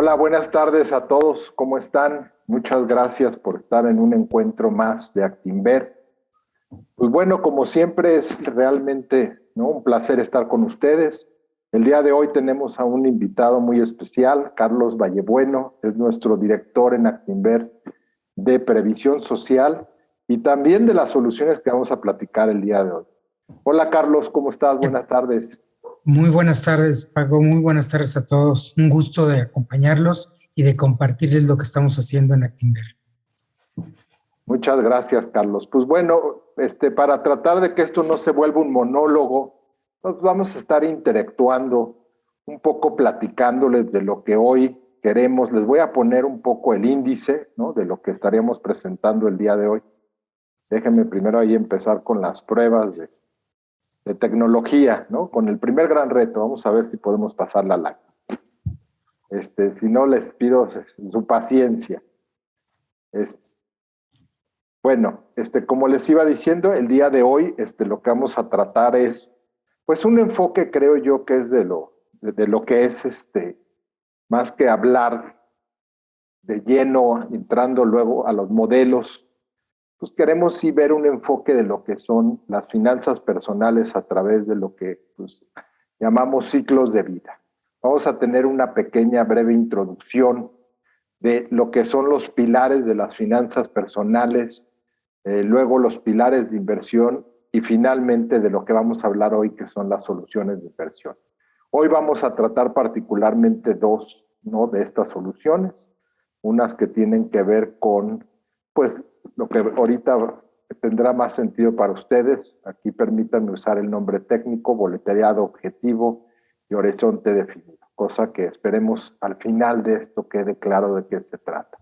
Hola, buenas tardes a todos. ¿Cómo están? Muchas gracias por estar en un encuentro más de Actinver. Pues bueno, como siempre es realmente, ¿no?, un placer estar con ustedes. El día de hoy tenemos a un invitado muy especial, Carlos Vallebueno, es nuestro director en Actinver de Previsión Social y también de las soluciones que vamos a platicar el día de hoy. Hola Carlos, ¿cómo estás? Buenas tardes. Muy buenas tardes, Paco. Muy buenas tardes a todos. Un gusto de acompañarlos y de compartirles lo que estamos haciendo en Actinver. Muchas gracias, Carlos. Pues bueno, para tratar de que esto no se vuelva un monólogo, nos vamos a estar interactuando, un poco platicándoles de lo que hoy queremos. Les voy a poner un poco el índice, ¿no?, de lo que estaremos presentando el día de hoy. Déjenme primero ahí empezar con las pruebas de tecnología, ¿no? Con el primer gran reto. Vamos a ver si podemos pasar la lágrima. Si no, les pido su paciencia. Bueno, como les iba diciendo, el día de hoy lo que vamos a tratar es, pues, un enfoque, creo yo, que es de lo que es, más que hablar de lleno, entrando luego a los modelos, pues queremos sí ver un enfoque de lo que son las finanzas personales a través de lo que, pues, llamamos ciclos de vida. Vamos a tener una pequeña, breve introducción de lo que son los pilares de las finanzas personales, luego los pilares de inversión y finalmente de lo que vamos a hablar hoy, que son las soluciones de inversión. Hoy vamos a tratar particularmente dos, ¿no?, de estas soluciones, unas que tienen que ver con, pues, lo que ahorita tendrá más sentido para ustedes. Aquí permítanme usar el nombre técnico: boleteado objetivo y horizonte definido, cosa que esperemos al final de esto quede claro de qué se trata.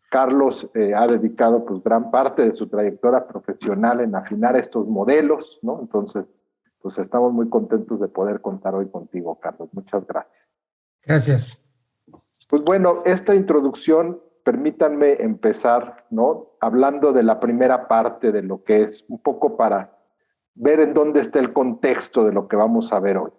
Carlos ha dedicado, pues, gran parte de su trayectoria profesional en afinar estos modelos, ¿no? Entonces, pues estamos muy contentos de poder contar hoy contigo, Carlos. Muchas gracias. Gracias. Pues bueno, esta introducción, permítanme empezar, ¿no?, hablando de la primera parte de lo que es, un poco para ver en dónde está el contexto de lo que vamos a ver hoy.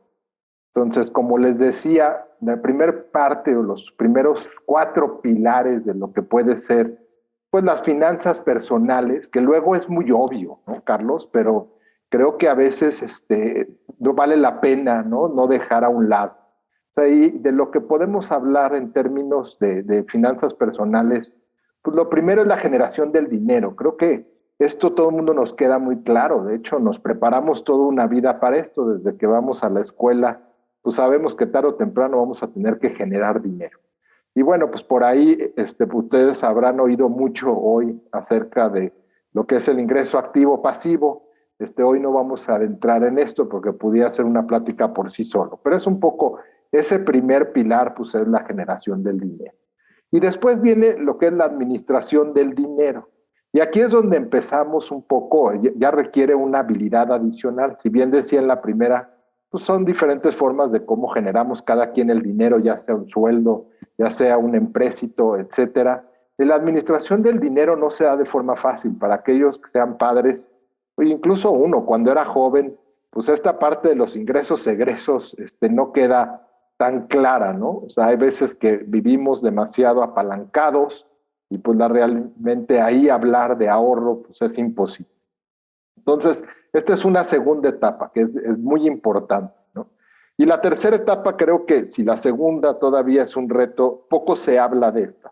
Entonces, como les decía, la primera parte o los primeros 4 pilares de lo que puede ser, pues, las finanzas personales, que luego es muy obvio, ¿no, Carlos? Pero creo que a veces no vale la pena, ¿no?, no dejar a un lado. O sea, y de lo que podemos hablar en términos de finanzas personales, pues lo primero es la generación del dinero. Creo que esto todo el mundo nos queda muy claro. De hecho, nos preparamos toda una vida para esto. Desde que vamos a la escuela, pues sabemos que tarde o temprano vamos a tener que generar dinero. Y bueno, pues por ahí ustedes habrán oído mucho hoy acerca de lo que es el ingreso activo pasivo. Hoy no vamos a adentrar en esto porque pudiera ser una plática por sí solo, pero es un poco ese primer pilar, pues, es la generación del dinero. Y después viene lo que es la administración del dinero. Y aquí es donde empezamos un poco, ya requiere una habilidad adicional. Si bien decía en la primera, pues son diferentes formas de cómo generamos cada quien el dinero, ya sea un sueldo, ya sea un empréstito, etcétera. La administración del dinero no se da de forma fácil para aquellos que sean padres, o incluso uno cuando era joven, pues esta parte de los ingresos, egresos, no queda tan clara, ¿no? O sea, hay veces que vivimos demasiado apalancados y pues realmente ahí hablar de ahorro, pues, es imposible. Entonces, esta es una segunda etapa que es muy importante, ¿no? Y la tercera etapa, creo que si la segunda todavía es un reto, poco se habla de esta.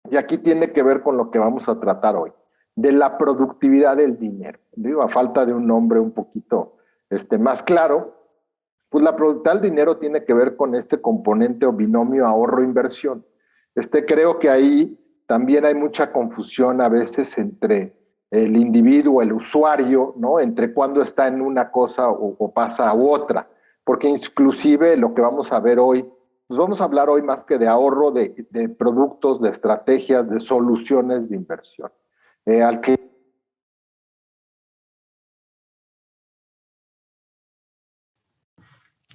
Y aquí tiene que ver con lo que vamos a tratar hoy, de la productividad del dinero. Digo, a falta de un nombre un poquito más claro, pues la productividad del dinero tiene que ver con este componente o binomio ahorro-inversión. Creo que ahí también hay mucha confusión a veces entre el individuo, el usuario, ¿no?, entre cuándo está en una cosa o pasa a otra, porque inclusive lo que vamos a ver hoy, pues vamos a hablar hoy más que de ahorro, de productos, de estrategias, de soluciones de inversión. Al que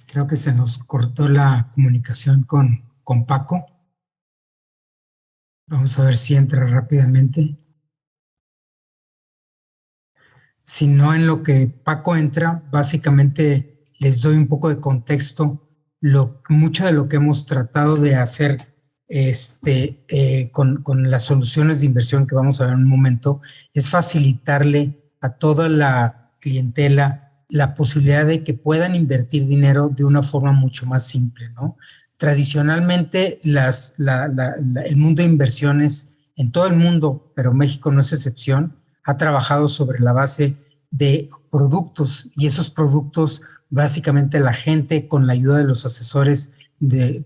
Creo que se nos cortó la comunicación con Paco. Vamos a ver si entra rápidamente. Si no, en lo que Paco entra, básicamente les doy un poco de contexto. Mucho de lo que hemos tratado de hacer con las soluciones de inversión que vamos a ver en un momento, es facilitarle a toda la clientela la posibilidad de que puedan invertir dinero de una forma mucho más simple, ¿no? Tradicionalmente, el mundo de inversiones en todo el mundo, pero México no es excepción, ha trabajado sobre la base de productos, y esos productos, básicamente la gente con la ayuda de los asesores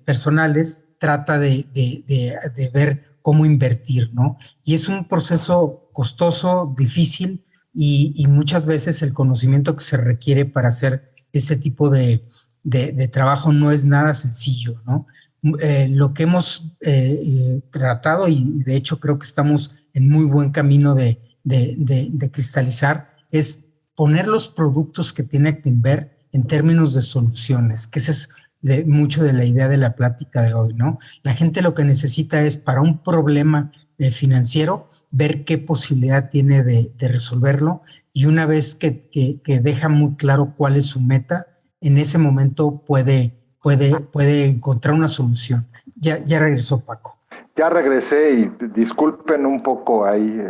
personales trata de ver cómo invertir, ¿no? Y es un proceso costoso, difícil, y muchas veces el conocimiento que se requiere para hacer este tipo de trabajo no es nada sencillo, ¿no? Lo que hemos tratado, y de hecho creo que estamos en muy buen camino de cristalizar, es poner los productos que tiene Actinver en términos de soluciones, que esa es mucho de la idea de la plática de hoy, ¿no? La gente lo que necesita es, para un problema financiero, ver qué posibilidad tiene de resolverlo, y una vez que deja muy claro cuál es su meta, en ese momento puede encontrar una solución. Ya regresó Paco. Ya regresé y disculpen un poco ahí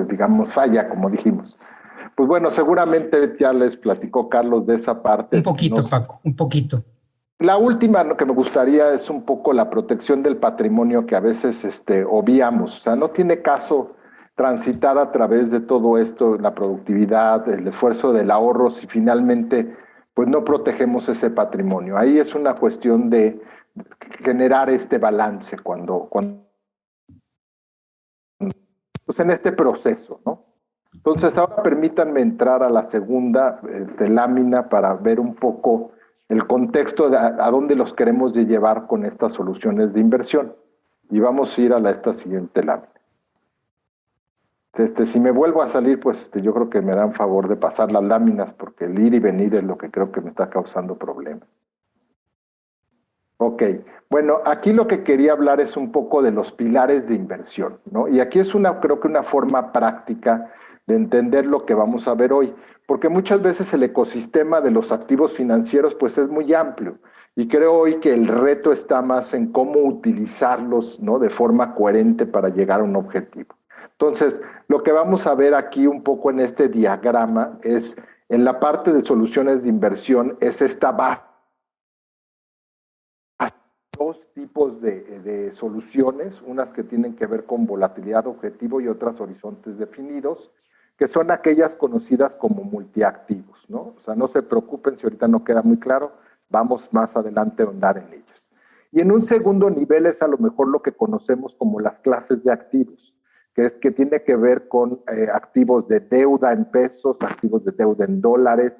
digamos, falla, como dijimos. Pues bueno, seguramente ya les platicó Carlos de esa parte. Un poquito, Paco, un poquito. La última que me gustaría es un poco la protección del patrimonio, que a veces obviamos. O sea, no tiene caso transitar a través de todo esto, la productividad, el esfuerzo del ahorro, si finalmente pues no protegemos ese patrimonio. Ahí es una cuestión de generar este balance cuando pues en este proceso, ¿no? Entonces, ahora permítanme entrar a la segunda lámina para ver un poco el contexto de a dónde los queremos llevar con estas soluciones de inversión. Y vamos a ir a esta siguiente lámina. Si me vuelvo a salir, pues yo creo que me dan favor de pasar las láminas, porque el ir y venir es lo que creo que me está causando problemas. Ok, bueno, aquí lo que quería hablar es un poco de los pilares de inversión, ¿no? Y aquí es creo que una forma práctica de entender lo que vamos a ver hoy, porque muchas veces el ecosistema de los activos financieros pues es muy amplio, y creo hoy que el reto está más en cómo utilizarlos, ¿no?, de forma coherente para llegar a un objetivo. Entonces, lo que vamos a ver aquí un poco en este diagrama es, en la parte de soluciones de inversión, es esta base. Dos tipos de soluciones, unas que tienen que ver con volatilidad objetivo y otras horizontes definidos, que son aquellas conocidas como multiactivos, ¿no? O sea, no se preocupen si ahorita no queda muy claro, vamos más adelante a ahondar en ellos. Y en un segundo nivel es a lo mejor lo que conocemos como las clases de activos, que tiene que ver con activos de deuda en pesos, activos de deuda en dólares,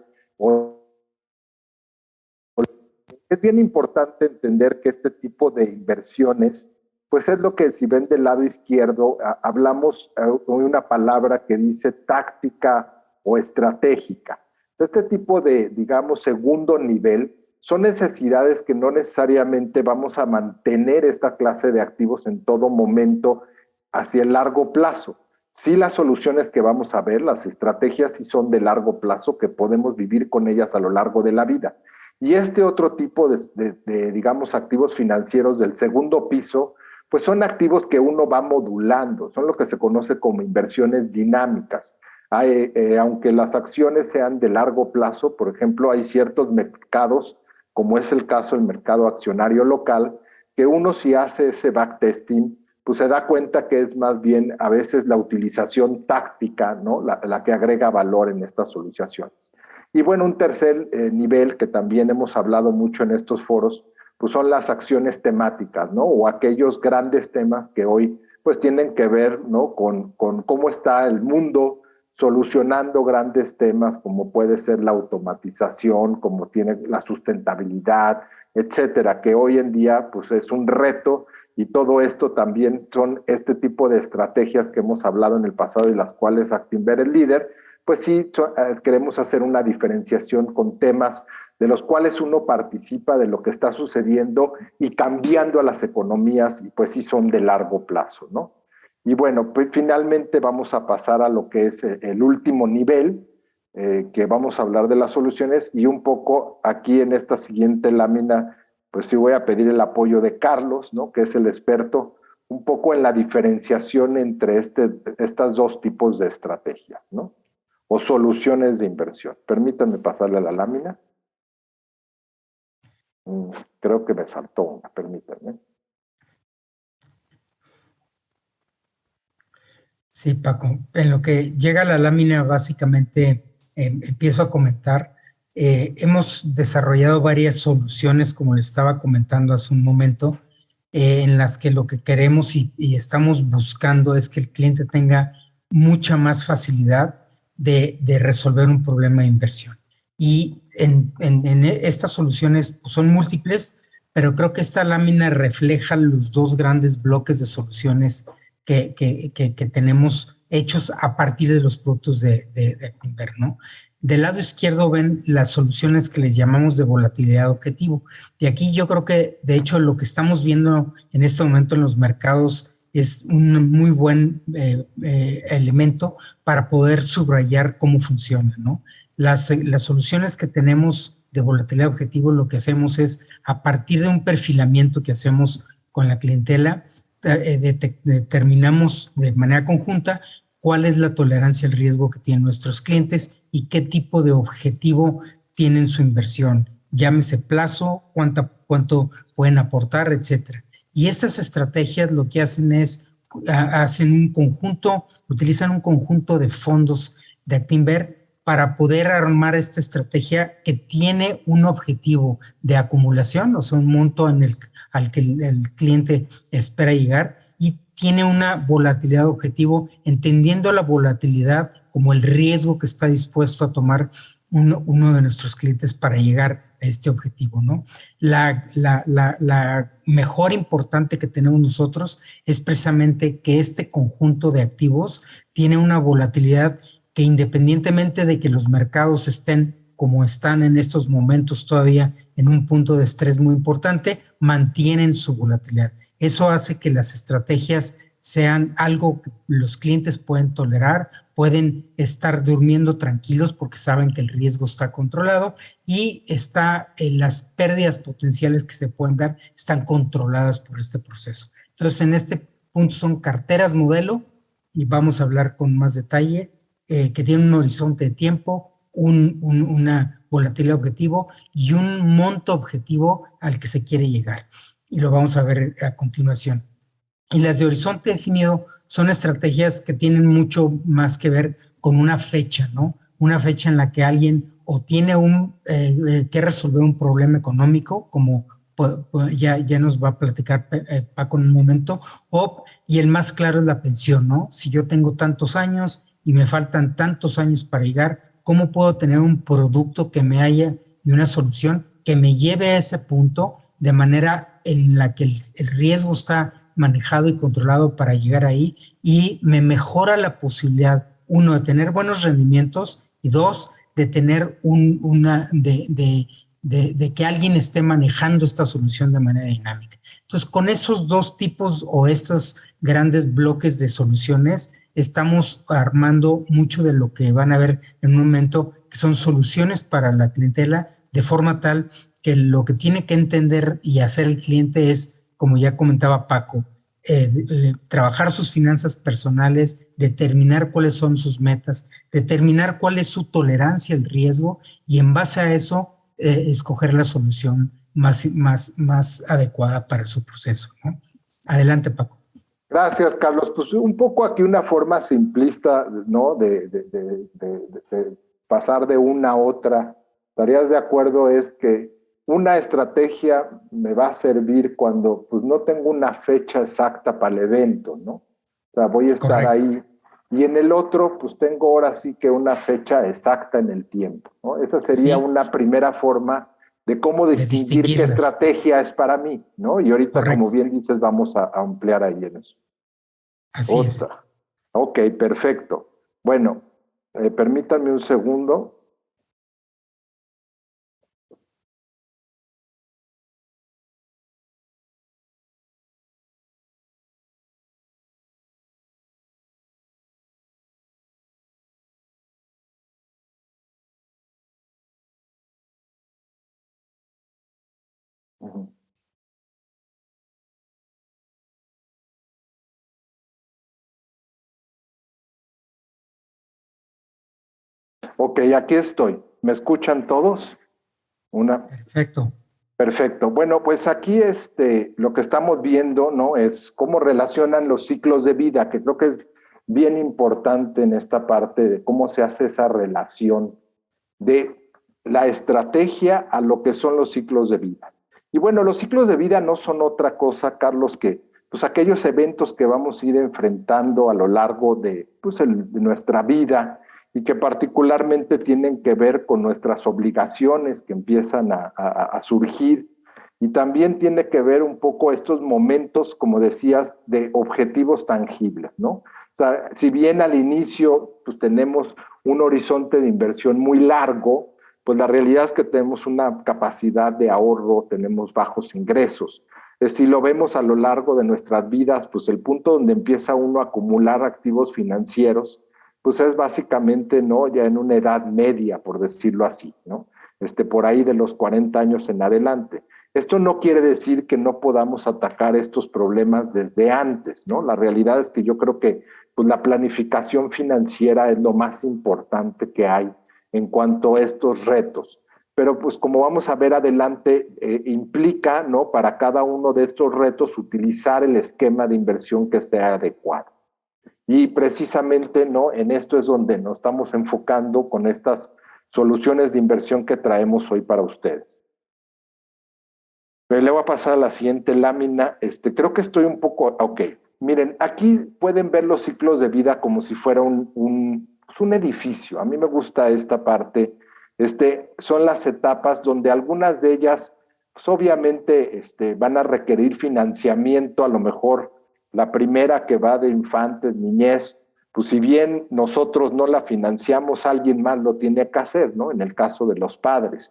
es bien importante entender que este tipo de inversiones, pues es lo que, si ven del lado izquierdo, hablamos de una palabra que dice táctica o estratégica. Este tipo de, digamos, segundo nivel, son necesidades que no necesariamente vamos a mantener esta clase de activos en todo momento hacia el largo plazo. Sí, las soluciones que vamos a ver, las estrategias sí son de largo plazo, que podemos vivir con ellas a lo largo de la vida. Y este otro tipo digamos, activos financieros del segundo piso, pues son activos que uno va modulando, son lo que se conoce como inversiones dinámicas. Aunque las acciones sean de largo plazo, por ejemplo, hay ciertos mercados, como es el caso del mercado accionario local, que uno, si hace ese backtesting, pues se da cuenta que es más bien a veces la utilización táctica, ¿no?, la que agrega valor en estas soluciones. Y bueno, un tercer nivel que también hemos hablado mucho en estos foros, pues son las acciones temáticas, ¿no? O aquellos grandes temas que hoy pues tienen que ver, ¿no?, con cómo está el mundo solucionando grandes temas, como puede ser la automatización, como tiene la sustentabilidad, etcétera, que hoy en día pues es un reto, y todo esto también son este tipo de estrategias que hemos hablado en el pasado y las cuales Actinver es líder. Pues sí, queremos hacer una diferenciación con temas de los cuales uno participa de lo que está sucediendo y cambiando a las economías, y pues sí son de largo plazo, ¿no? Y bueno, pues finalmente vamos a pasar a lo que es el último nivel, que vamos a hablar de las soluciones, y un poco aquí en esta siguiente lámina pues sí voy a pedir el apoyo de Carlos, ¿no? Que es el experto un poco en la diferenciación entre estas dos tipos de estrategias, ¿no? O soluciones de inversión. Permítanme pasarle a la lámina. Creo que me saltó una, permítanme. Sí, Paco, en lo que llega a la lámina, básicamente empiezo a comentar. Hemos desarrollado varias soluciones, como les estaba comentando hace un momento, en las que lo que queremos y estamos buscando es que el cliente tenga mucha más facilidad de resolver un problema de inversión. Y en estas soluciones pues, son múltiples, pero creo que esta lámina refleja los dos grandes bloques de soluciones que tenemos hechos a partir de los productos de Actinver, ¿no? Del lado izquierdo ven las soluciones que les llamamos de volatilidad objetivo. Y aquí yo creo que, de hecho, lo que estamos viendo en este momento en los mercados es un muy buen elemento para poder subrayar cómo funciona, ¿no? Las soluciones que tenemos de volatilidad objetivo, lo que hacemos es, a partir de un perfilamiento que hacemos con la clientela, determinamos de manera conjunta cuál es la tolerancia al riesgo que tienen nuestros clientes y qué tipo de objetivo tienen su inversión. Llámese plazo, cuánto pueden aportar, etcétera. Y estas estrategias lo que hacen es, hacen un conjunto, utilizan un conjunto de fondos de Actinver para poder armar esta estrategia que tiene un objetivo de acumulación, o sea, un monto al que el cliente espera llegar, y tiene una volatilidad objetivo, entendiendo la volatilidad como el riesgo que está dispuesto a tomar uno de nuestros clientes para llegar a este objetivo, ¿no? La mejor importante que tenemos nosotros es precisamente que este conjunto de activos tiene una volatilidad que, independientemente de que los mercados estén como están en estos momentos todavía en un punto de estrés muy importante, mantienen su volatilidad. Eso hace que las estrategias sean algo que los clientes pueden tolerar, pueden estar durmiendo tranquilos porque saben que el riesgo está controlado y las pérdidas potenciales que se pueden dar están controladas por este proceso. Entonces, en este punto son carteras modelo, y vamos a hablar con más detalle, que tienen un horizonte de tiempo, una volatilidad objetivo y un monto objetivo al que se quiere llegar. Y lo vamos a ver a continuación. Y las de horizonte definido son estrategias que tienen mucho más que ver con una fecha, ¿no? Una fecha en la que alguien o tiene que resolver un problema económico, como ya nos va a platicar Paco en un momento, y el más claro es la pensión, ¿no? Si yo tengo tantos años y me faltan tantos años para llegar, ¿cómo puedo tener un producto que me haya y una solución que me lleve a ese punto de manera en la que el riesgo está manejado y controlado para llegar ahí y me mejora la posibilidad, uno, de tener buenos rendimientos y dos, de tener de que alguien esté manejando esta solución de manera dinámica? Entonces, con esos dos tipos o estos grandes bloques de soluciones, estamos armando mucho de lo que van a ver en un momento, que son soluciones para la clientela, de forma tal que lo que tiene que entender y hacer el cliente es, como ya comentaba Paco, trabajar sus finanzas personales, determinar cuáles son sus metas, determinar cuál es su tolerancia al riesgo y en base a eso escoger la solución más adecuada para su proceso, ¿no? Adelante, Paco. Gracias, Carlos. Pues un poco aquí una forma simplista, ¿no? De pasar de una a otra. ¿Estarías de acuerdo? Es que una estrategia me va a servir cuando pues no tengo una fecha exacta para el evento, ¿no? O sea, voy a estar ahí. Y en el otro, pues tengo ahora sí que una fecha exacta en el tiempo, ¿no? Esa sería una primera forma de cómo distinguir qué estrategia es para mí, ¿no? Y ahorita, como bien dices, vamos a ampliar ahí en eso. Así es. Ok, perfecto. Bueno, permítanme un segundo. Ok, aquí estoy. ¿Me escuchan todos? Perfecto. Perfecto. Bueno, pues aquí lo que estamos viendo, ¿no? Es cómo relacionan los ciclos de vida, que creo que es bien importante en esta parte de cómo se hace esa relación de la estrategia a lo que son los ciclos de vida. Y bueno, los ciclos de vida no son otra cosa, Carlos, que pues aquellos eventos que vamos a ir enfrentando a lo largo de, pues, de nuestra vida y que particularmente tienen que ver con nuestras obligaciones que empiezan a surgir, y también tiene que ver un poco estos momentos, como decías, de objetivos tangibles, ¿no? O sea, si bien al inicio pues tenemos un horizonte de inversión muy largo, pues la realidad es que tenemos una capacidad de ahorro, tenemos bajos ingresos. Si lo vemos a lo largo de nuestras vidas, pues el punto donde empieza uno a acumular activos financieros, pues es básicamente, ¿no? Ya en una edad media, por decirlo así, ¿no? Por ahí de los 40 años en adelante. Esto no quiere decir que no podamos atacar estos problemas desde antes, ¿no? La realidad es que yo creo que pues, la planificación financiera es lo más importante que hay en cuanto a estos retos. Pero pues como vamos a ver adelante, implica, ¿no? Para cada uno de estos retos utilizar el esquema de inversión que sea adecuado. Y precisamente, ¿no? En esto es donde nos estamos enfocando con estas soluciones de inversión que traemos hoy para ustedes. Le voy a pasar a la siguiente lámina. Creo que estoy un poco... Ok, miren, aquí pueden ver los ciclos de vida como si fuera un edificio. A mí me gusta esta parte. Son las etapas donde algunas de ellas, pues obviamente, van a requerir financiamiento. A lo mejor la primera que va de infantes, niñez, pues si bien nosotros no la financiamos, alguien más lo tiene que hacer, ¿no? En el caso de los padres.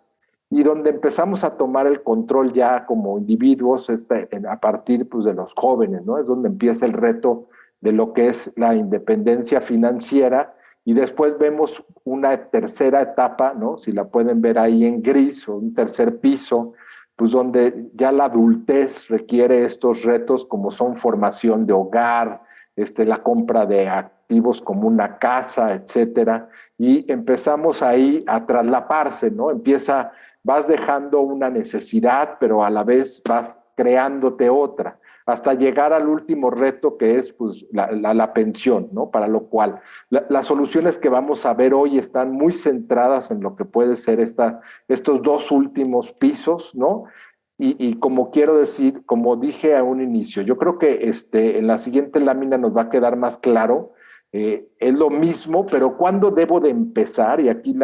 Y donde empezamos a tomar el control ya como individuos a partir pues, de los jóvenes, ¿no? Es donde empieza el reto de lo que es la independencia financiera, y después vemos una tercera etapa, ¿no? Si la pueden ver ahí en gris, o un tercer piso, pues donde ya la adultez requiere estos retos como son formación de hogar, la compra de activos como una casa, etcétera, y empezamos ahí a traslaparse, ¿no? Vas dejando una necesidad, pero a la vez vas creándote otra, hasta llegar al último reto que es pues, la pensión, ¿no? Para lo cual las soluciones que vamos a ver hoy están muy centradas en lo que puede ser estos dos últimos pisos, ¿no? Y como quiero decir, como dije a un inicio, yo creo que en la siguiente lámina nos va a quedar más claro. Es lo mismo, pero ¿cuándo debo de empezar? Y aquí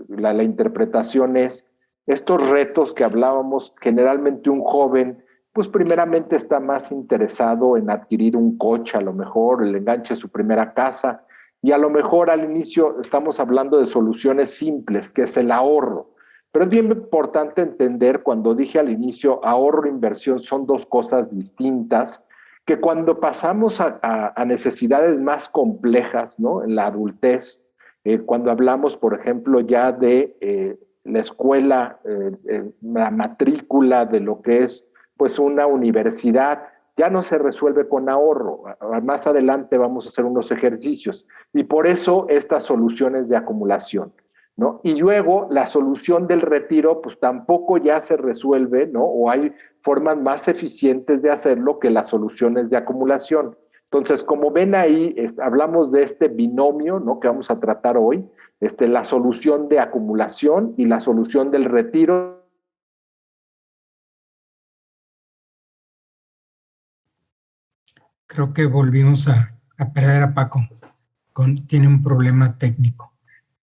la interpretación es estos retos que hablábamos. Generalmente un joven, pues primeramente está más interesado en adquirir un coche, a lo mejor el enganche su primera casa, y a lo mejor al inicio estamos hablando de soluciones simples, que es el ahorro. Pero es bien importante entender, cuando dije al inicio, ahorro e inversión son dos cosas distintas, que cuando pasamos a necesidades más complejas, ¿no? En la adultez, cuando hablamos, por ejemplo, ya de la escuela, la matrícula de lo que es pues una universidad, ya no se resuelve con ahorro. Más adelante vamos a hacer unos ejercicios, y por eso estas soluciones de acumulación, ¿no? Y luego la solución del retiro pues tampoco ya se resuelve, ¿no? O hay formas más eficientes de hacerlo que las soluciones de acumulación. Entonces, como ven ahí, hablamos de este binomio, ¿no? Que vamos a tratar hoy, la solución de acumulación y la solución del retiro. Creo que volvimos a perder a Paco. Tiene un problema técnico.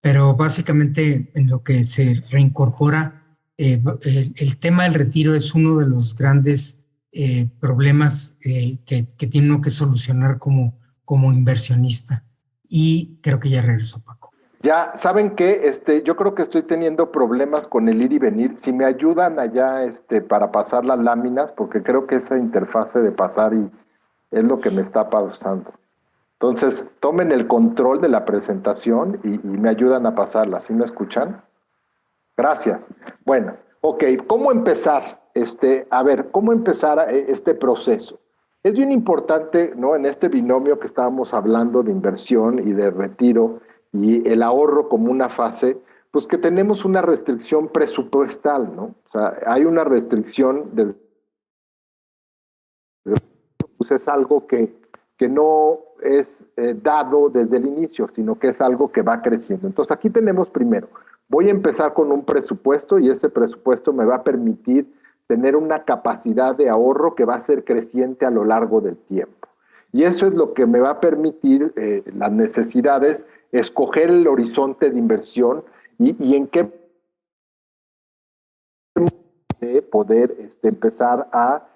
Pero básicamente en lo que se reincorpora, el tema del retiro es uno de los grandes problemas que tiene uno que solucionar como inversionista. Y creo que ya regresó Paco. Ya, ¿saben qué? Yo creo que estoy teniendo problemas con el ir y venir. Si me ayudan allá, para pasar las láminas, porque creo que esa interfase de pasar es lo que me está pausando. Entonces, tomen el control de la presentación y me ayudan a pasarla. ¿Sí me escuchan? Gracias. Bueno, ok, ¿cómo empezar? ¿Cómo empezar este proceso? Es bien importante, ¿no? En este binomio que estábamos hablando de inversión y de retiro, y el ahorro como una fase, pues que tenemos una restricción presupuestal, ¿no? O sea, hay una restricción pues es algo que no es dado desde el inicio, sino que es algo que va creciendo. Entonces aquí tenemos primero, voy a empezar con un presupuesto y ese presupuesto me va a permitir tener una capacidad de ahorro que va a ser creciente a lo largo del tiempo. Y eso es lo que me va a permitir las necesidades, escoger el horizonte de inversión y en qué poder empezar a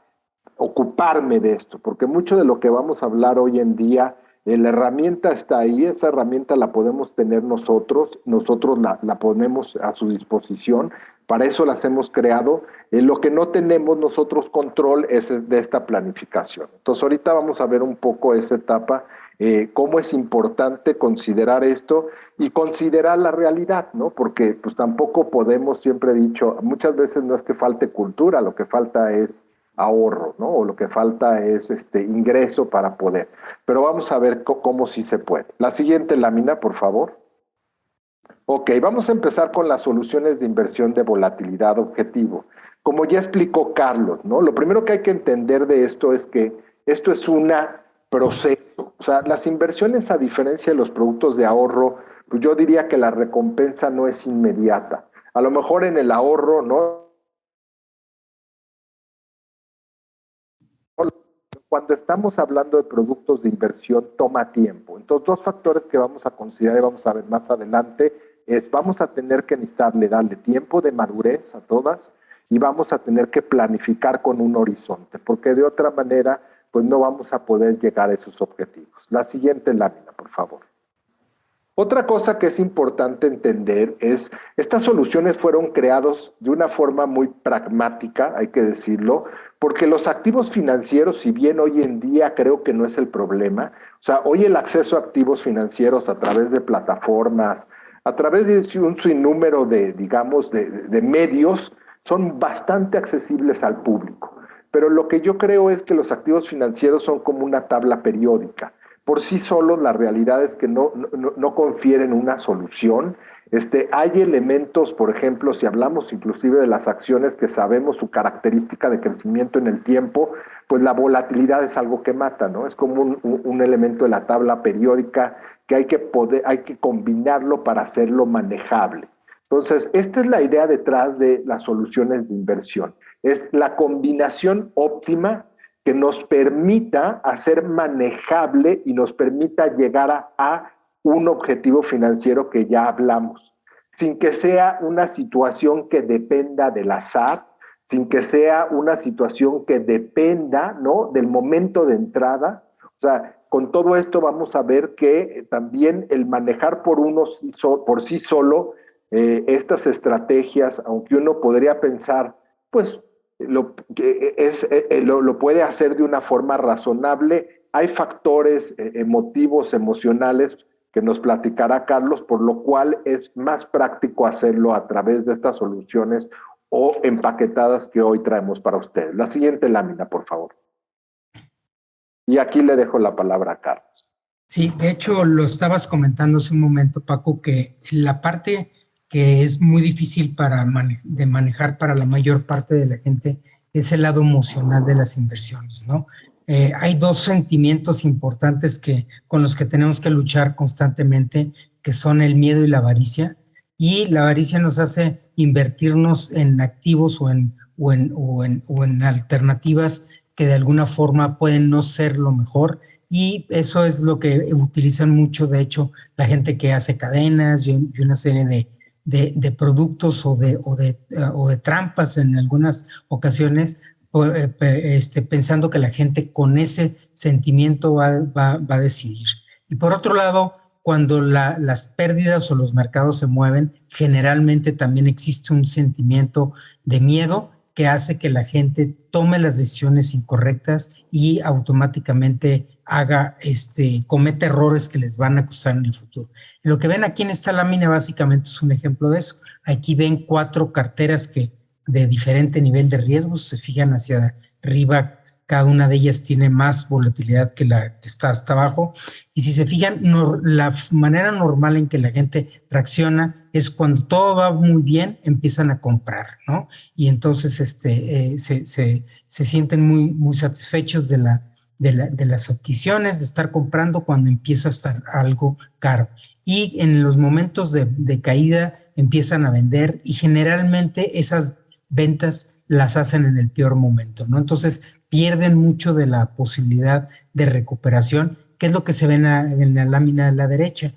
ocuparme de esto, porque mucho de lo que vamos a hablar hoy en día, la herramienta está ahí, esa herramienta la podemos tener nosotros la ponemos a su disposición, para eso las hemos creado. Lo que no tenemos nosotros control es de esta planificación. Entonces ahorita vamos a ver un poco esa etapa, cómo es importante considerar esto y considerar la realidad, ¿no? Porque pues tampoco podemos, siempre he dicho, muchas veces no es que falte cultura, lo que falta es ahorro, ¿no? O lo que falta es ingreso para poder. Pero vamos a ver cómo sí se puede. La siguiente lámina, por favor. Ok, vamos a empezar con las soluciones de inversión de volatilidad objetivo. Como ya explicó Carlos, ¿no? Lo primero que hay que entender de esto es que esto es un proceso. O sea, las inversiones, a diferencia de los productos de ahorro, pues yo diría que la recompensa no es inmediata. A lo mejor en el ahorro, ¿no? Cuando estamos hablando de productos de inversión, toma tiempo. Entonces, dos factores que vamos a considerar y vamos a ver más adelante es, vamos a tener que darle tiempo de madurez a todas y vamos a tener que planificar con un horizonte, porque de otra manera, pues no vamos a poder llegar a esos objetivos. La siguiente lámina, por favor. Otra cosa que es importante entender es, estas soluciones fueron creadas de una forma muy pragmática, hay que decirlo, porque los activos financieros, si bien hoy en día creo que no es el problema, o sea, hoy el acceso a activos financieros a través de plataformas, a través de un sinnúmero de, digamos, de medios, son bastante accesibles al público. Pero lo que yo creo es que los activos financieros son como una tabla periódica. Por sí solos, la realidad es que no confieren una solución. Hay elementos, por ejemplo, si hablamos inclusive de las acciones que sabemos su característica de crecimiento en el tiempo, pues la volatilidad es algo que mata, ¿no? Es como un elemento de la tabla periódica que hay que combinarlo para hacerlo manejable. Entonces, esta es la idea detrás de las soluciones de inversión. Es la combinación óptima que nos permita hacer manejable y nos permita llegar a un objetivo financiero que ya hablamos, sin que sea una situación que dependa del azar, sin que sea una situación que dependa, ¿no?, del momento de entrada. O sea, con todo esto vamos a ver que también el manejar por sí solo estas estrategias, aunque uno podría pensar, pues, lo puede hacer de una forma razonable. Hay factores emotivos, emocionales, que nos platicará Carlos, por lo cual es más práctico hacerlo a través de estas soluciones o empaquetadas que hoy traemos para ustedes. La siguiente lámina, por favor. Y aquí le dejo la palabra a Carlos. Sí, de hecho lo estabas comentando hace un momento, Paco, que la parte que es muy difícil de manejar para la mayor parte de la gente es el lado emocional de las inversiones, ¿no? Hay dos sentimientos importantes con los que tenemos que luchar constantemente, que son el miedo y la avaricia. Y la avaricia nos hace invertirnos en activos o en alternativas que de alguna forma pueden no ser lo mejor. Y eso es lo que utilizan mucho, de hecho, la gente que hace cadenas y una serie de productos o de trampas en algunas ocasiones, pensando que la gente con ese sentimiento va a decidir. Y por otro lado, cuando las pérdidas o los mercados se mueven, generalmente también existe un sentimiento de miedo que hace que la gente tome las decisiones incorrectas y automáticamente comete errores que les van a costar en el futuro. Lo que ven aquí en esta lámina básicamente es un ejemplo de eso. Aquí ven 4 carteras de diferente nivel de riesgo. Se fijan hacia arriba, cada una de ellas tiene más volatilidad que la que está hasta abajo. Y si se fijan, la manera normal en que la gente reacciona es cuando todo va muy bien, empiezan a comprar, ¿no? Y entonces se sienten muy satisfechos de las adquisiciones, de estar comprando cuando empieza a estar algo caro. Y en los momentos de caída empiezan a vender y generalmente esas ventas las hacen en el peor momento, ¿no? Entonces pierden mucho de la posibilidad de recuperación, que es lo que se ve en la lámina de la derecha.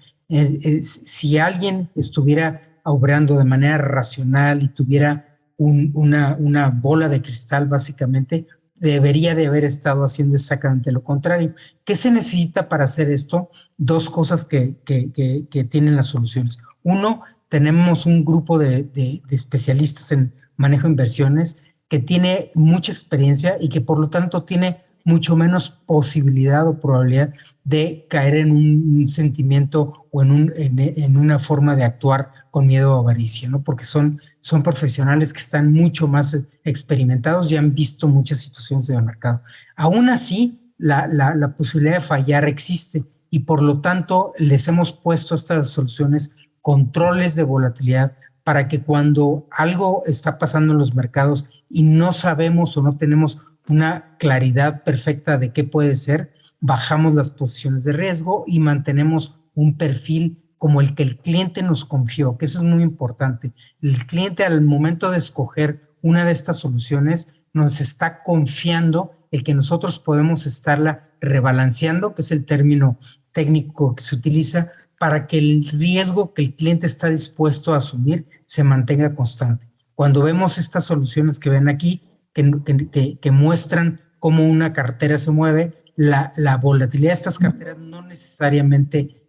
Si alguien estuviera obrando de manera racional y tuviera una bola de cristal, básicamente, debería de haber estado haciendo exactamente lo contrario. ¿Qué se necesita para hacer esto? Dos cosas que tienen las soluciones. Uno, tenemos un grupo de especialistas en manejo de inversiones que tiene mucha experiencia y que por lo tanto tiene mucho menos posibilidad o probabilidad de caer en un sentimiento o en una forma de actuar con miedo o avaricia, ¿no? Porque son profesionales que están mucho más experimentados y han visto muchas situaciones de mercado. Aún así, la posibilidad de fallar existe y por lo tanto les hemos puesto a estas soluciones controles de volatilidad para que cuando algo está pasando en los mercados y no sabemos o no tenemos una claridad perfecta de qué puede ser, bajamos las posiciones de riesgo y mantenemos un perfil como el que el cliente nos confió, que eso es muy importante. El cliente al momento de escoger una de estas soluciones nos está confiando el que nosotros podemos estarla rebalanceando, que es el término técnico que se utiliza, para que el riesgo que el cliente está dispuesto a asumir se mantenga constante. Cuando vemos estas soluciones que ven aquí, que muestran cómo una cartera se mueve, la volatilidad de estas carteras no necesariamente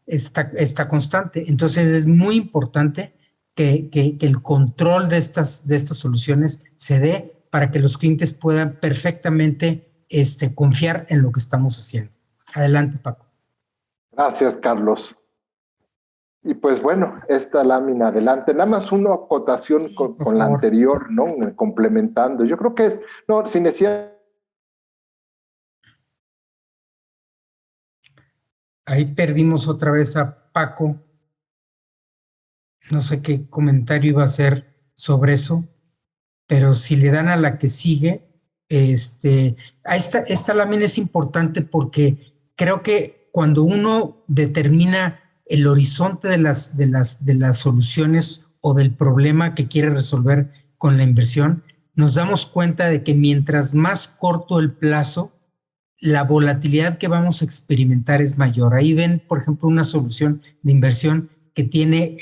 está constante. Entonces es muy importante que el control de estas soluciones se dé para que los clientes puedan perfectamente confiar en lo que estamos haciendo. Adelante, Paco. Gracias, Carlos. Y pues bueno, esta lámina adelante, nada más una acotación Sí, con la anterior, ¿no? Complementando. Yo creo que es, no, sin necesidad. Ahí perdimos otra vez a Paco. No sé qué comentario iba a hacer sobre eso, pero si le dan a la que sigue, esta lámina es importante porque creo que cuando uno determina el horizonte de las soluciones o del problema que quiere resolver con la inversión, nos damos cuenta de que mientras más corto el plazo, la volatilidad que vamos a experimentar es mayor. Ahí ven, por ejemplo, una solución de inversión que tiene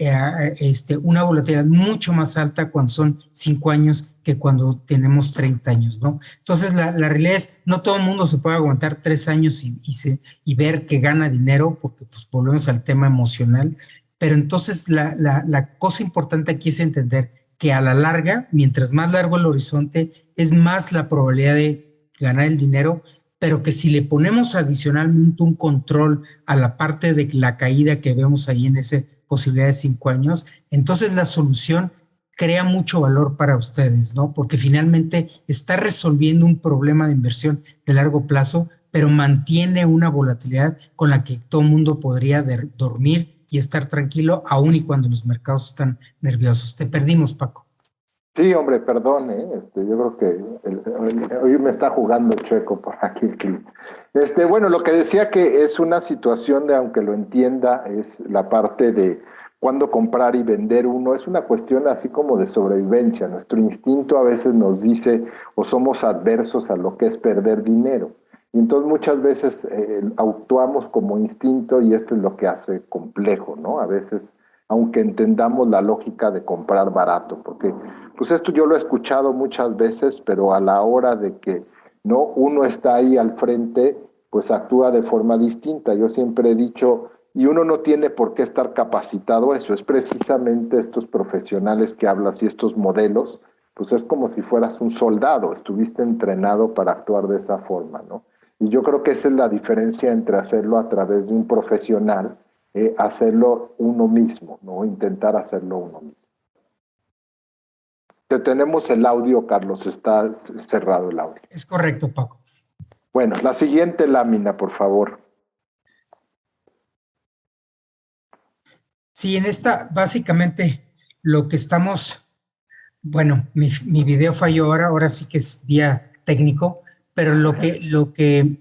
una volatilidad mucho más alta cuando son 5 años que cuando tenemos 30 años, ¿no? Entonces, la realidad es, no todo el mundo se puede aguantar 3 años y ver que gana dinero, porque pues volvemos al tema emocional, pero entonces la cosa importante aquí es entender que a la larga, mientras más largo el horizonte, es más la probabilidad de ganar el dinero, pero que si le ponemos adicionalmente un control a la parte de la caída que vemos ahí en esa posibilidad de 5 años, entonces la solución crea mucho valor para ustedes, ¿no? Porque finalmente está resolviendo un problema de inversión de largo plazo, pero mantiene una volatilidad con la que todo el mundo podría dormir y estar tranquilo, aun y cuando los mercados están nerviosos. Te perdimos, Paco. Sí, hombre, perdón, yo creo que hoy me está jugando chueco por aquí el clip. Bueno, lo que decía que es una situación de, aunque lo entienda, es la parte de cuándo comprar y vender uno, es una cuestión así como de sobrevivencia. Nuestro instinto a veces nos dice o somos adversos a lo que es perder dinero. Y entonces muchas veces actuamos como instinto y esto es lo que hace complejo, ¿no? A veces, aunque entendamos la lógica de comprar barato, porque pues esto yo lo he escuchado muchas veces, pero a la hora de que no uno está ahí al frente, pues actúa de forma distinta. Yo siempre he dicho, y uno no tiene por qué estar capacitado a eso, es precisamente estos profesionales que hablas y estos modelos, pues es como si fueras un soldado, estuviste entrenado para actuar de esa forma, ¿no? Y yo creo que esa es la diferencia entre hacerlo a través de un profesional, hacerlo uno mismo, ¿no? Intentar hacerlo uno mismo. Te tenemos el audio, Carlos, está cerrado el audio. Es correcto, Paco. Bueno, la siguiente lámina, por favor. Sí, en esta básicamente lo que estamos, bueno, mi video falló ahora sí que es día técnico, pero lo que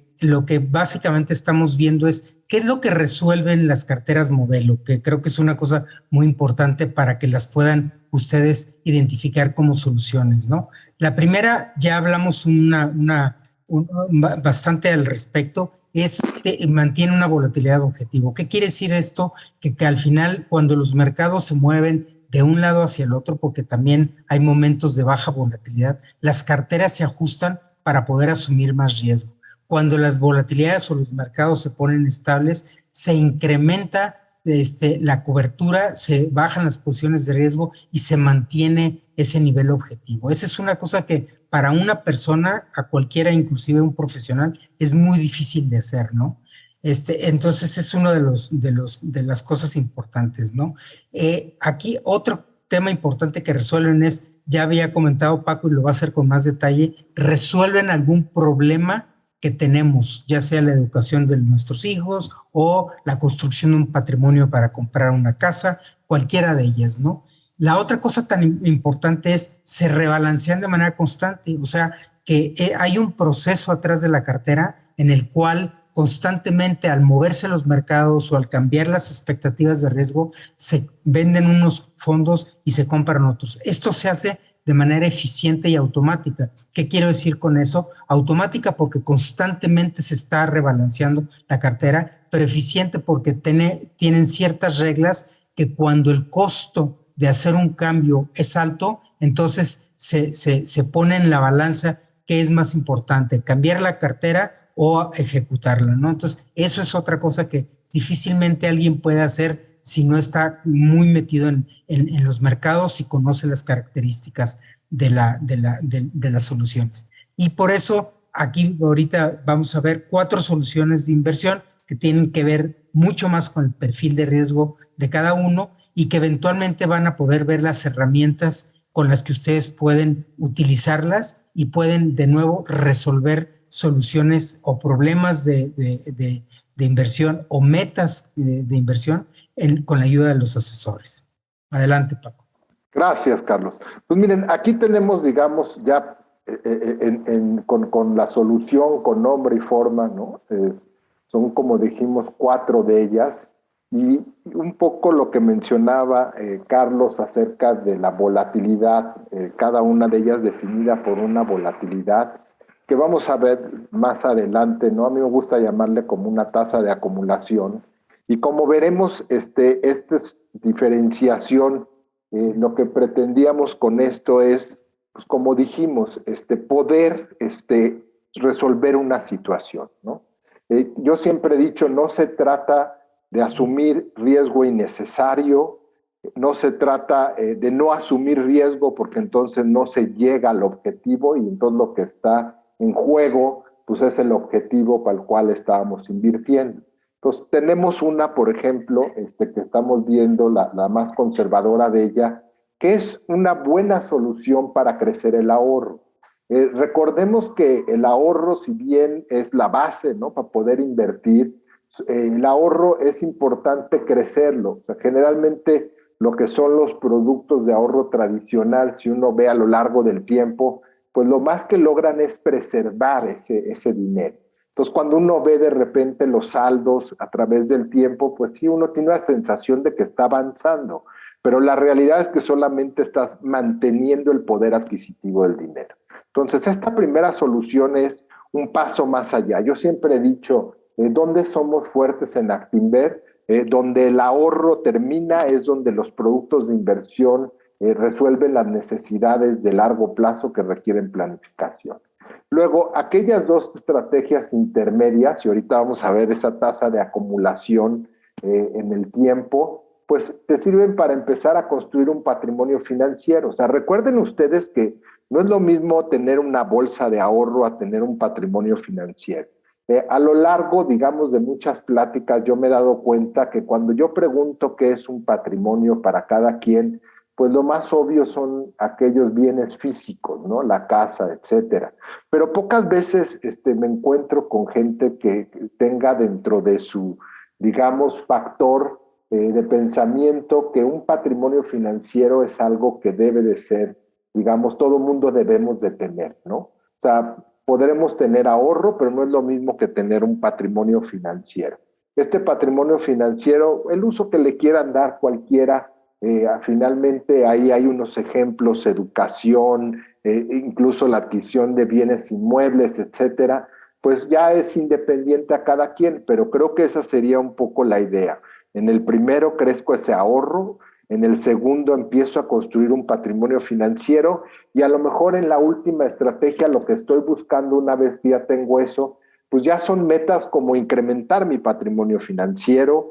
básicamente estamos viendo es qué es lo que resuelven las carteras modelo, que creo que es una cosa muy importante para que las puedan ustedes identificar como soluciones, ¿no? La primera, ya hablamos bastante al respecto, mantiene una volatilidad de objetivo. ¿Qué quiere decir esto? Que al final, cuando los mercados se mueven de un lado hacia el otro, porque también hay momentos de baja volatilidad, las carteras se ajustan para poder asumir más riesgo. Cuando las volatilidades o los mercados se ponen estables, se incrementa la cobertura, se bajan las posiciones de riesgo y se mantiene ese nivel objetivo. Esa es una cosa que para una persona, a cualquiera, inclusive un profesional, es muy difícil de hacer, ¿no? Entonces es uno de las cosas importantes, ¿no? Aquí otro tema importante que resuelven es, ya había comentado Paco y lo va a hacer con más detalle, resuelven algún problema que tenemos, ya sea la educación de nuestros hijos o la construcción de un patrimonio para comprar una casa, cualquiera de ellas, ¿no? La otra cosa tan importante es, se rebalancean de manera constante, o sea, que hay un proceso atrás de la cartera en el cual constantemente al moverse los mercados o al cambiar las expectativas de riesgo, se venden unos fondos y se compran otros. Esto se hace de manera eficiente y automática. ¿Qué quiero decir con eso? Automática porque constantemente se está rebalanceando la cartera, pero eficiente porque tienen ciertas reglas que cuando el costo de hacer un cambio es alto, entonces se pone en la balanza qué es más importante, cambiar la cartera o ejecutarla, ¿no? Entonces, eso es otra cosa que difícilmente alguien puede hacer si no está muy metido en los mercados y conoce las características de las soluciones. Y por eso aquí ahorita vamos a ver 4 soluciones de inversión que tienen que ver mucho más con el perfil de riesgo de cada uno y que eventualmente van a poder ver las herramientas con las que ustedes pueden utilizarlas y pueden de nuevo resolver soluciones o problemas de inversión o metas de inversión con la ayuda de los asesores. Adelante, Paco. Gracias, Carlos. Pues miren, aquí tenemos, digamos, ya con la solución, con nombre y forma, ¿no? Son, como dijimos, 4 de ellas. Y un poco lo que mencionaba Carlos acerca de la volatilidad, cada una de ellas definida por una volatilidad que vamos a ver más adelante, ¿no? A mí me gusta llamarle como una tasa de acumulación. Y como veremos, esta es diferenciación. Lo que pretendíamos con esto es, pues como dijimos, poder resolver una situación, ¿no? Yo siempre he dicho, no se trata de asumir riesgo innecesario, no se trata de no asumir riesgo porque entonces no se llega al objetivo y entonces lo que está en juego pues es el objetivo para el cual estábamos invirtiendo. Entonces tenemos una, por ejemplo, que estamos viendo, la más conservadora de ella, que es una buena solución para crecer el ahorro. Recordemos que el ahorro, si bien es la base, ¿no?, para poder invertir, el ahorro es importante crecerlo. O sea, generalmente lo que son los productos de ahorro tradicional, si uno ve a lo largo del tiempo, pues lo más que logran es preservar ese dinero. Entonces, cuando uno ve de repente los saldos a través del tiempo, pues sí, uno tiene una sensación de que está avanzando, pero la realidad es que solamente estás manteniendo el poder adquisitivo del dinero. Entonces, esta primera solución es un paso más allá. Yo siempre he dicho, ¿dónde somos fuertes en Actinver? Donde el ahorro termina es donde los productos de inversión resuelven las necesidades de largo plazo que requieren planificación. Luego, aquellas 2 estrategias intermedias, y ahorita vamos a ver esa tasa de acumulación en el tiempo, pues te sirven para empezar a construir un patrimonio financiero. O sea, recuerden ustedes que no es lo mismo tener una bolsa de ahorro a tener un patrimonio financiero. A lo largo, digamos, de muchas pláticas, yo me he dado cuenta que cuando yo pregunto qué es un patrimonio para cada quien, pues lo más obvio son aquellos bienes físicos, ¿no? La casa, etcétera. Pero pocas veces me encuentro con gente que tenga dentro de su, digamos, factor de pensamiento que un patrimonio financiero es algo que debe de ser, digamos, todo mundo debemos de tener, ¿no? O sea, podremos tener ahorro, pero no es lo mismo que tener un patrimonio financiero. Este patrimonio financiero, el uso que le quieran dar cualquiera, finalmente ahí hay unos ejemplos, educación, incluso la adquisición de bienes inmuebles, etcétera, pues ya es independiente a cada quien, pero creo que esa sería un poco la idea. En el primero crezco ese ahorro, en el segundo empiezo a construir un patrimonio financiero y a lo mejor en la última estrategia lo que estoy buscando una vez que ya tengo eso, pues ya son metas como incrementar mi patrimonio financiero,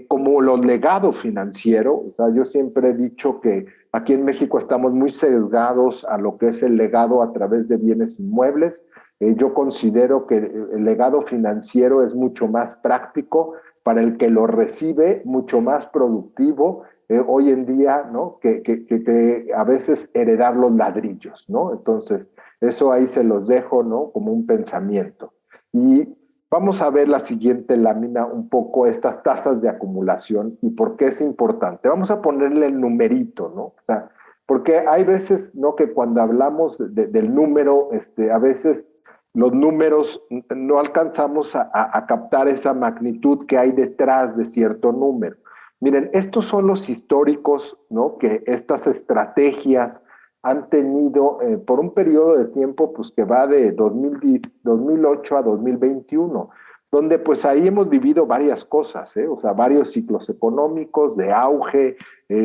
como los legados financieros. O sea, yo siempre he dicho que aquí en México estamos muy sesgados a lo que es el legado a través de bienes inmuebles. Yo considero que el legado financiero es mucho más práctico para el que lo recibe, mucho más productivo hoy en día, ¿no? Que a veces heredar los ladrillos, ¿no? Entonces, eso ahí se los dejo, ¿no? Como un pensamiento. Y vamos a ver la siguiente lámina, un poco estas tasas de acumulación y por qué es importante. Vamos a ponerle el numerito, ¿no? O sea, porque hay veces, ¿no? Que cuando hablamos del número, a veces los números no alcanzamos a captar esa magnitud que hay detrás de cierto número. Miren, estos son los históricos, ¿no? Que estas estrategias han tenido por un periodo de tiempo pues, que va de 2008 a 2021, donde pues ahí hemos vivido varias cosas, o sea, varios ciclos económicos de auge,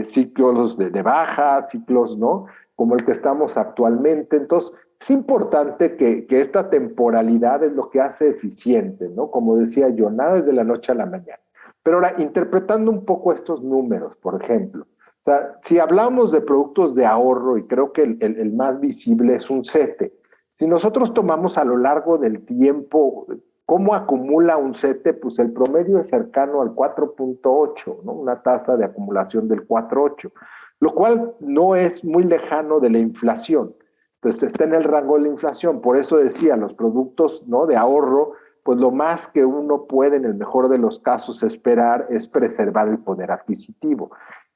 ciclos de baja, ciclos, ¿no? Como el que estamos actualmente. Entonces, es importante que esta temporalidad es lo que hace eficiente, ¿no? Como decía yo, nada es de la noche a la mañana. Pero ahora, interpretando un poco estos números, por ejemplo, o sea, si hablamos de productos de ahorro, y creo que el más visible es un CETE, si nosotros tomamos a lo largo del tiempo cómo acumula un CETE, pues el promedio es cercano al 4.8, ¿no? Una tasa de acumulación del 4.8, lo cual no es muy lejano de la inflación. Pues está en el rango de la inflación. Por eso decía, los productos, ¿no? De ahorro, pues lo más que uno puede en el mejor de los casos esperar es preservar el poder adquisitivo.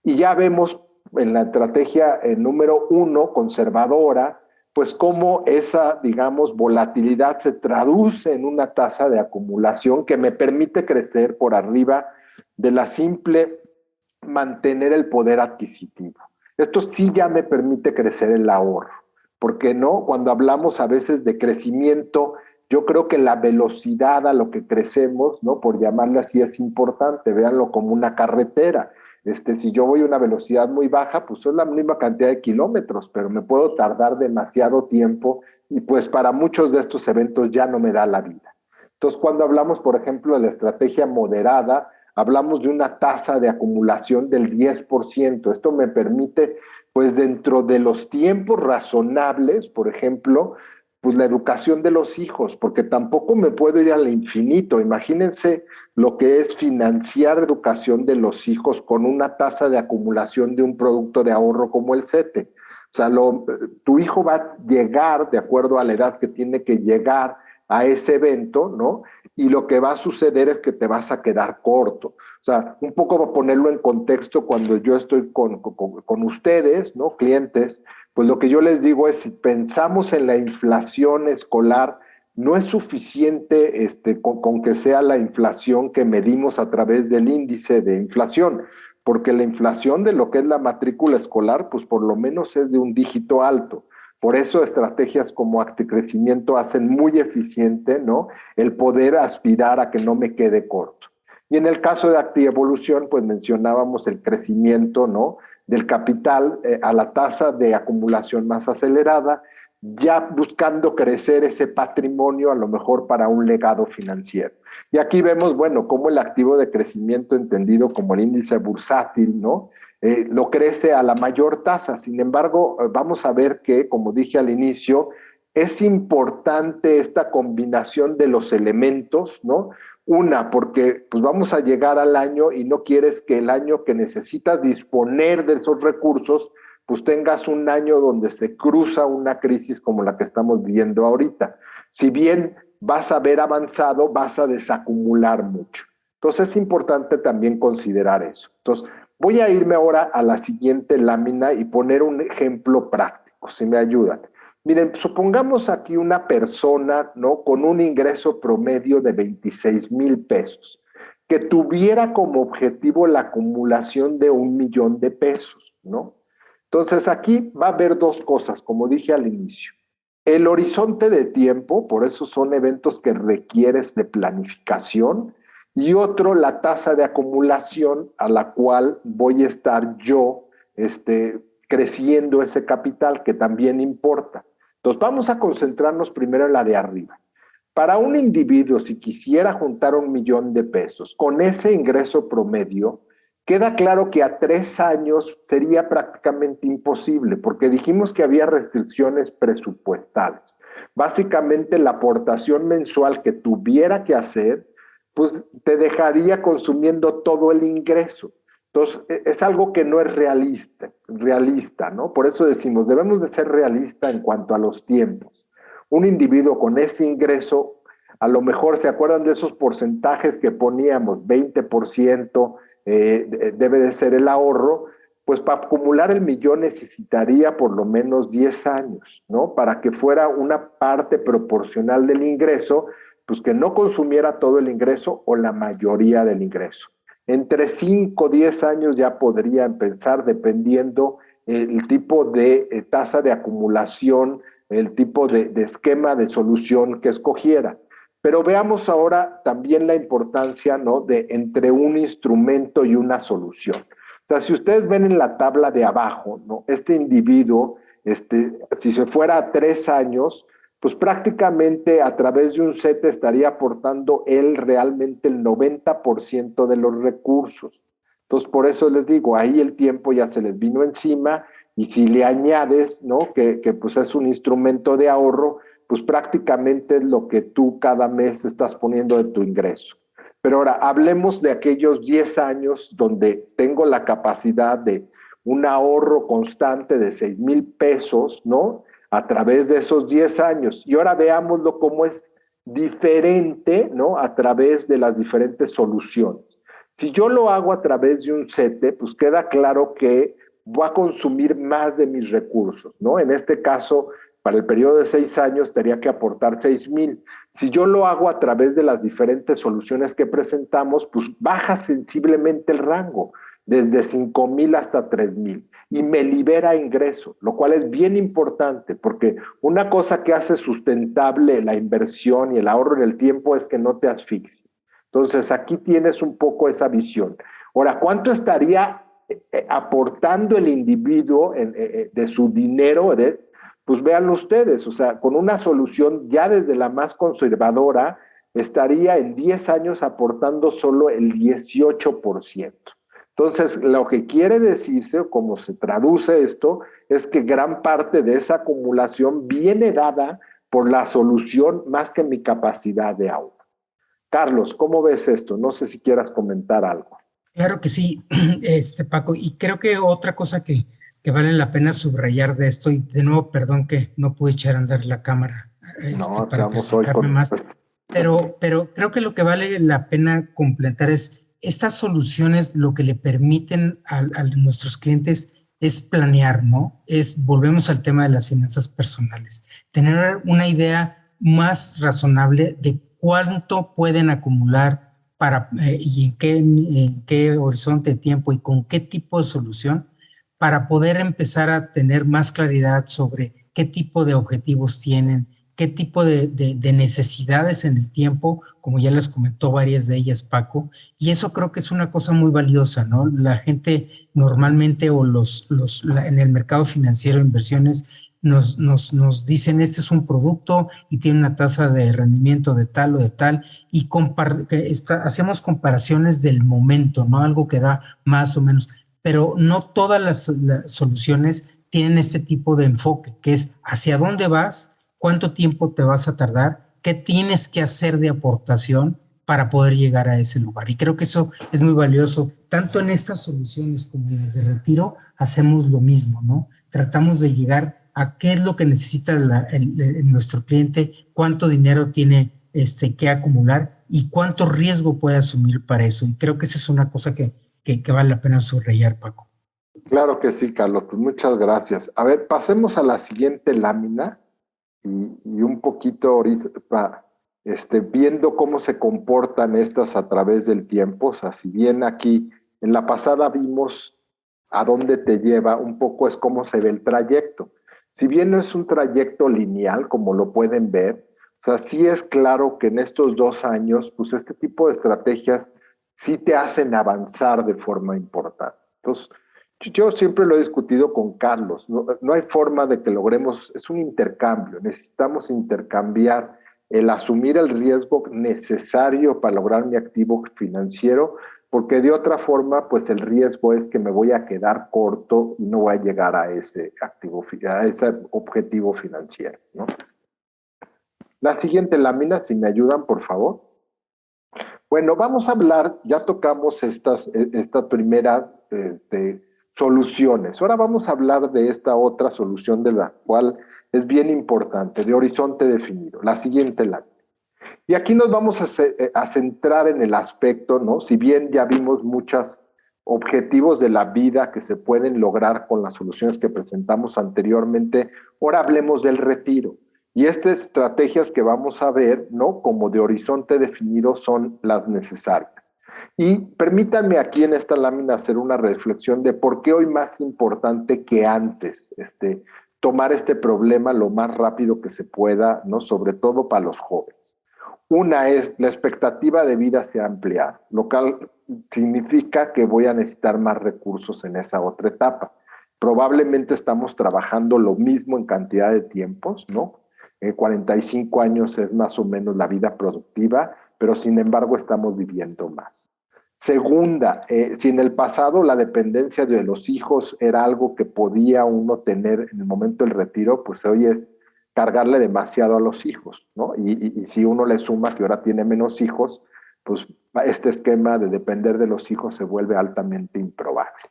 Y ya vemos en la estrategia número 1, conservadora, pues cómo esa, digamos, volatilidad se traduce en una tasa de acumulación que me permite crecer por arriba de la simple mantener el poder adquisitivo. Esto sí ya me permite crecer el ahorro, porque no, cuando hablamos a veces de crecimiento, yo creo que la velocidad a lo que crecemos, ¿no? Por llamarle así, es importante. Véanlo como una carretera. Si yo voy a una velocidad muy baja, pues es la misma cantidad de kilómetros, pero me puedo tardar demasiado tiempo y pues para muchos de estos eventos ya no me da la vida. Entonces, cuando hablamos, por ejemplo, de la estrategia moderada, hablamos de una tasa de acumulación del 10%. Esto me permite, pues dentro de los tiempos razonables, por ejemplo, pues la educación de los hijos, porque tampoco me puedo ir al infinito. Imagínense lo que es financiar educación de los hijos con una tasa de acumulación de un producto de ahorro como el CETE. O sea, tu hijo va a llegar de acuerdo a la edad que tiene que llegar a ese evento, ¿no? Y lo que va a suceder es que te vas a quedar corto. O sea, un poco para ponerlo en contexto, cuando yo estoy con ustedes, ¿no? Clientes, pues lo que yo les digo es, si pensamos en la inflación escolar, no es suficiente con que sea la inflación que medimos a través del índice de inflación, porque la inflación de lo que es la matrícula escolar, pues por lo menos es de un dígito alto. Por eso estrategias como ActiCrecimiento hacen muy eficiente, ¿no? El poder aspirar a que no me quede corto. Y en el caso de ActiEvolución, pues mencionábamos el crecimiento, ¿no? Del capital a la tasa de acumulación más acelerada, ya buscando crecer ese patrimonio a lo mejor para un legado financiero. Y aquí vemos, bueno, cómo el activo de crecimiento entendido como el índice bursátil, ¿no? Lo crece a la mayor tasa. Sin embargo, vamos a ver que, como dije al inicio, es importante esta combinación de los elementos, ¿no? Una, porque pues vamos a llegar al año y no quieres que el año que necesitas disponer de esos recursos, pues tengas un año donde se cruza una crisis como la que estamos viviendo ahorita. Si bien vas a haber avanzado, vas a desacumular mucho. Entonces es importante también considerar eso. Entonces voy a irme ahora a la siguiente lámina y poner un ejemplo práctico, si me ayudan. Miren, supongamos aquí una persona, ¿no?, con un ingreso promedio de 26,000 pesos, que tuviera como objetivo la acumulación de 1,000,000 de pesos, ¿no? Entonces aquí va a haber dos cosas, como dije al inicio. El horizonte de tiempo, por eso son eventos que requieres de planificación, y otro, la tasa de acumulación a la cual voy a estar yo creciendo ese capital, que también importa. Entonces vamos a concentrarnos primero en la de arriba. Para un individuo, si quisiera juntar 1,000,000 de pesos con ese ingreso promedio, queda claro que a 3 años sería prácticamente imposible, porque dijimos que había restricciones presupuestales. Básicamente la aportación mensual que tuviera que hacer, pues te dejaría consumiendo todo el ingreso. Entonces, es algo que no es realista, ¿no? Por eso decimos, debemos de ser realistas en cuanto a los tiempos. Un individuo con ese ingreso, a lo mejor se acuerdan de esos porcentajes que poníamos, 20% debe de ser el ahorro, pues para acumular el 1,000,000 necesitaría por lo menos 10 años, ¿no? Para que fuera una parte proporcional del ingreso, pues que no consumiera todo el ingreso o la mayoría del ingreso. Entre 5 o 10 años ya podría empezar, dependiendo el tipo de tasa de acumulación, el tipo de esquema de solución que escogiera. Pero veamos ahora también la importancia, ¿no?, de entre un instrumento y una solución. O sea, si ustedes ven en la tabla de abajo, ¿no?, este individuo, si se fuera a 3 años, pues prácticamente a través de un CETE estaría aportando él realmente el 90% de los recursos. Entonces, por eso les digo, ahí el tiempo ya se les vino encima, y si le añades, ¿no?, que pues es un instrumento de ahorro, pues prácticamente es lo que tú cada mes estás poniendo de tu ingreso. Pero ahora, hablemos de aquellos 10 años donde tengo la capacidad de un ahorro constante de 6,000 pesos, ¿no?, a través de esos 10 años. Y ahora veámoslo cómo es diferente, ¿no?, a través de las diferentes soluciones. Si yo lo hago a través de un CETE, pues queda claro que voy a consumir más de mis recursos, ¿no? En este caso, para el periodo de 6 años, tendría que aportar 6,000. Si yo lo hago a través de las diferentes soluciones que presentamos, pues baja sensiblemente el rango, desde 5,000 hasta 3,000, y me libera ingreso, lo cual es bien importante, porque una cosa que hace sustentable la inversión y el ahorro en el tiempo es que no te asfixie. Entonces, aquí tienes un poco esa visión. Ahora, ¿cuánto estaría aportando el individuo de su dinero? Pues véanlo ustedes, o sea, con una solución ya desde la más conservadora, estaría en 10 años aportando solo el 18%. Entonces, lo que quiere decirse, o como se traduce esto, es que gran parte de esa acumulación viene dada por la solución más que mi capacidad de ahorro. Carlos, ¿cómo ves esto? No sé si quieras comentar algo. Claro que sí, Paco, y creo que otra cosa que vale la pena subrayar de esto, y de nuevo, perdón que no pude echar a andar la cámara No, para estamos hoy presentarme con... más, pero creo que lo que vale la pena complementar es estas soluciones, lo que le permiten a nuestros clientes es planear, ¿no? Volvemos al tema de las finanzas personales, tener una idea más razonable de cuánto pueden acumular y en qué horizonte de tiempo y con qué tipo de solución para poder empezar a tener más claridad sobre qué tipo de objetivos tienen, qué tipo de necesidades en el tiempo, como ya les comentó varias de ellas Paco, y eso creo que es una cosa muy valiosa, ¿no? La gente normalmente o en el mercado financiero de inversiones nos dicen este es un producto y tiene una tasa de rendimiento de tal o de tal, y hacemos comparaciones del momento, ¿no? Algo que da más o menos, pero no todas las soluciones tienen este tipo de enfoque, que es hacia dónde vas, cuánto tiempo te vas a tardar, qué tienes que hacer de aportación para poder llegar a ese lugar. Y creo que eso es muy valioso. Tanto en estas soluciones como en las de retiro, hacemos lo mismo, ¿no? Tratamos de llegar a qué es lo que necesita nuestro cliente, cuánto dinero tiene que acumular y cuánto riesgo puede asumir para eso. Y creo que esa es una cosa que vale la pena subrayar, Paco. Claro que sí, Carlos, pues muchas gracias. A ver, pasemos a la siguiente lámina y un poquito ahorita, viendo cómo se comportan estas a través del tiempo. O sea, si bien aquí en la pasada vimos a dónde te lleva, un poco es cómo se ve el trayecto. Si bien no es un trayecto lineal, como lo pueden ver, o sea, sí es claro que en estos 2 años, pues este tipo de estrategias sí te hacen avanzar de forma importante. Entonces, yo siempre lo he discutido con Carlos, no hay forma de que logremos, es un intercambio, necesitamos intercambiar el asumir el riesgo necesario para lograr mi activo financiero, porque de otra forma, pues el riesgo es que me voy a quedar corto y no voy a llegar a ese objetivo financiero, ¿no? La siguiente lámina, si me ayudan, por favor. Bueno, vamos a hablar, ya tocamos estas primeras soluciones. Ahora vamos a hablar de esta otra solución de la cual es bien importante, de horizonte definido, la siguiente lámina. Y aquí nos vamos a centrar en el aspecto, ¿no? Si bien ya vimos muchos objetivos de la vida que se pueden lograr con las soluciones que presentamos anteriormente, ahora hablemos del retiro. Y estas estrategias que vamos a ver, ¿no? Como de horizonte definido son las necesarias. Y permítanme aquí en esta lámina hacer una reflexión de por qué hoy más importante que antes tomar este problema lo más rápido que se pueda, ¿no? Sobre todo para los jóvenes. Una es la expectativa de vida se ha ampliado, lo cual significa que voy a necesitar más recursos en esa otra etapa. Probablemente estamos trabajando lo mismo en cantidad de tiempos, ¿no? 45 años es más o menos la vida productiva, pero sin embargo estamos viviendo más. Segunda, si en el pasado la dependencia de los hijos era algo que podía uno tener en el momento del retiro, pues hoy es cargarle demasiado a los hijos, ¿no? Y si uno le suma que ahora tiene menos hijos, pues este esquema de depender de los hijos se vuelve altamente improbable.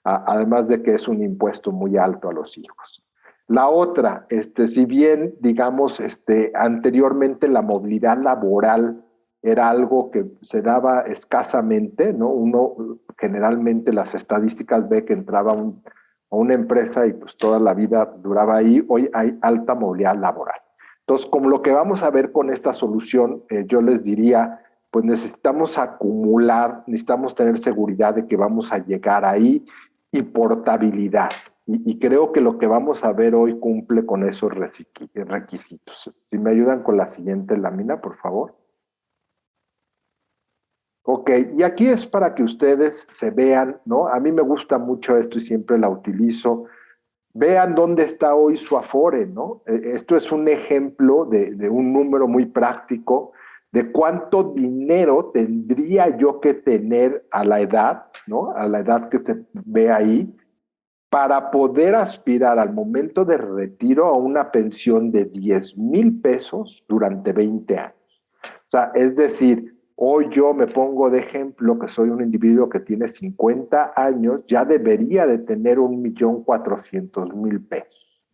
Además de que es un impuesto muy alto a los hijos. La otra, si bien, digamos, anteriormente la movilidad laboral era algo que se daba escasamente, ¿no? Uno generalmente las estadísticas ve que entraba a una empresa y pues toda la vida duraba ahí. Hoy hay alta movilidad laboral. Entonces, como lo que vamos a ver con esta solución, yo les diría, pues necesitamos acumular, necesitamos tener seguridad de que vamos a llegar ahí y portabilidad. Y creo que lo que vamos a ver hoy cumple con esos requisitos. Si me ayudan con la siguiente lámina, por favor. Ok, y aquí es para que ustedes se vean, ¿no? A mí me gusta mucho esto y siempre la utilizo. Vean dónde está hoy su Afore, ¿no? Esto es un ejemplo de un número muy práctico de cuánto dinero tendría yo que tener a la edad, ¿no? A la edad que se ve ahí, para poder aspirar al momento de retiro a una pensión de 10,000 pesos durante 20 años. O sea, es decir, hoy yo me pongo de ejemplo que soy un individuo que tiene 50 años, ya debería de tener 1,400,000 pesos.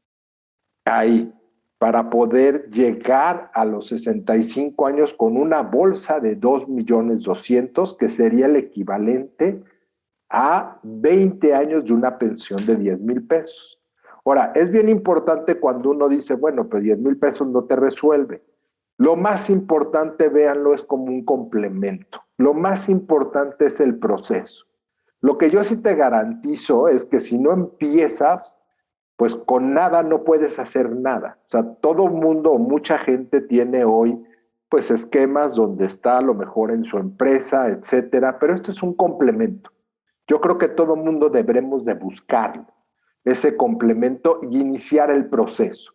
Ahí, para poder llegar a los 65 años con una bolsa de 2,200,000, que sería el equivalente a 20 años de una pensión de 10,000 pesos. Ahora, es bien importante cuando uno dice, bueno, pero 10,000 pesos no te resuelve. Lo más importante, véanlo, es como un complemento. Lo más importante es el proceso. Lo que yo sí te garantizo es que si no empiezas, pues con nada no puedes hacer nada. O sea, todo mundo o mucha gente tiene hoy pues esquemas donde está a lo mejor en su empresa, etcétera, pero esto es un complemento. Yo creo que todo mundo deberemos de buscarlo, ese complemento y iniciar el proceso.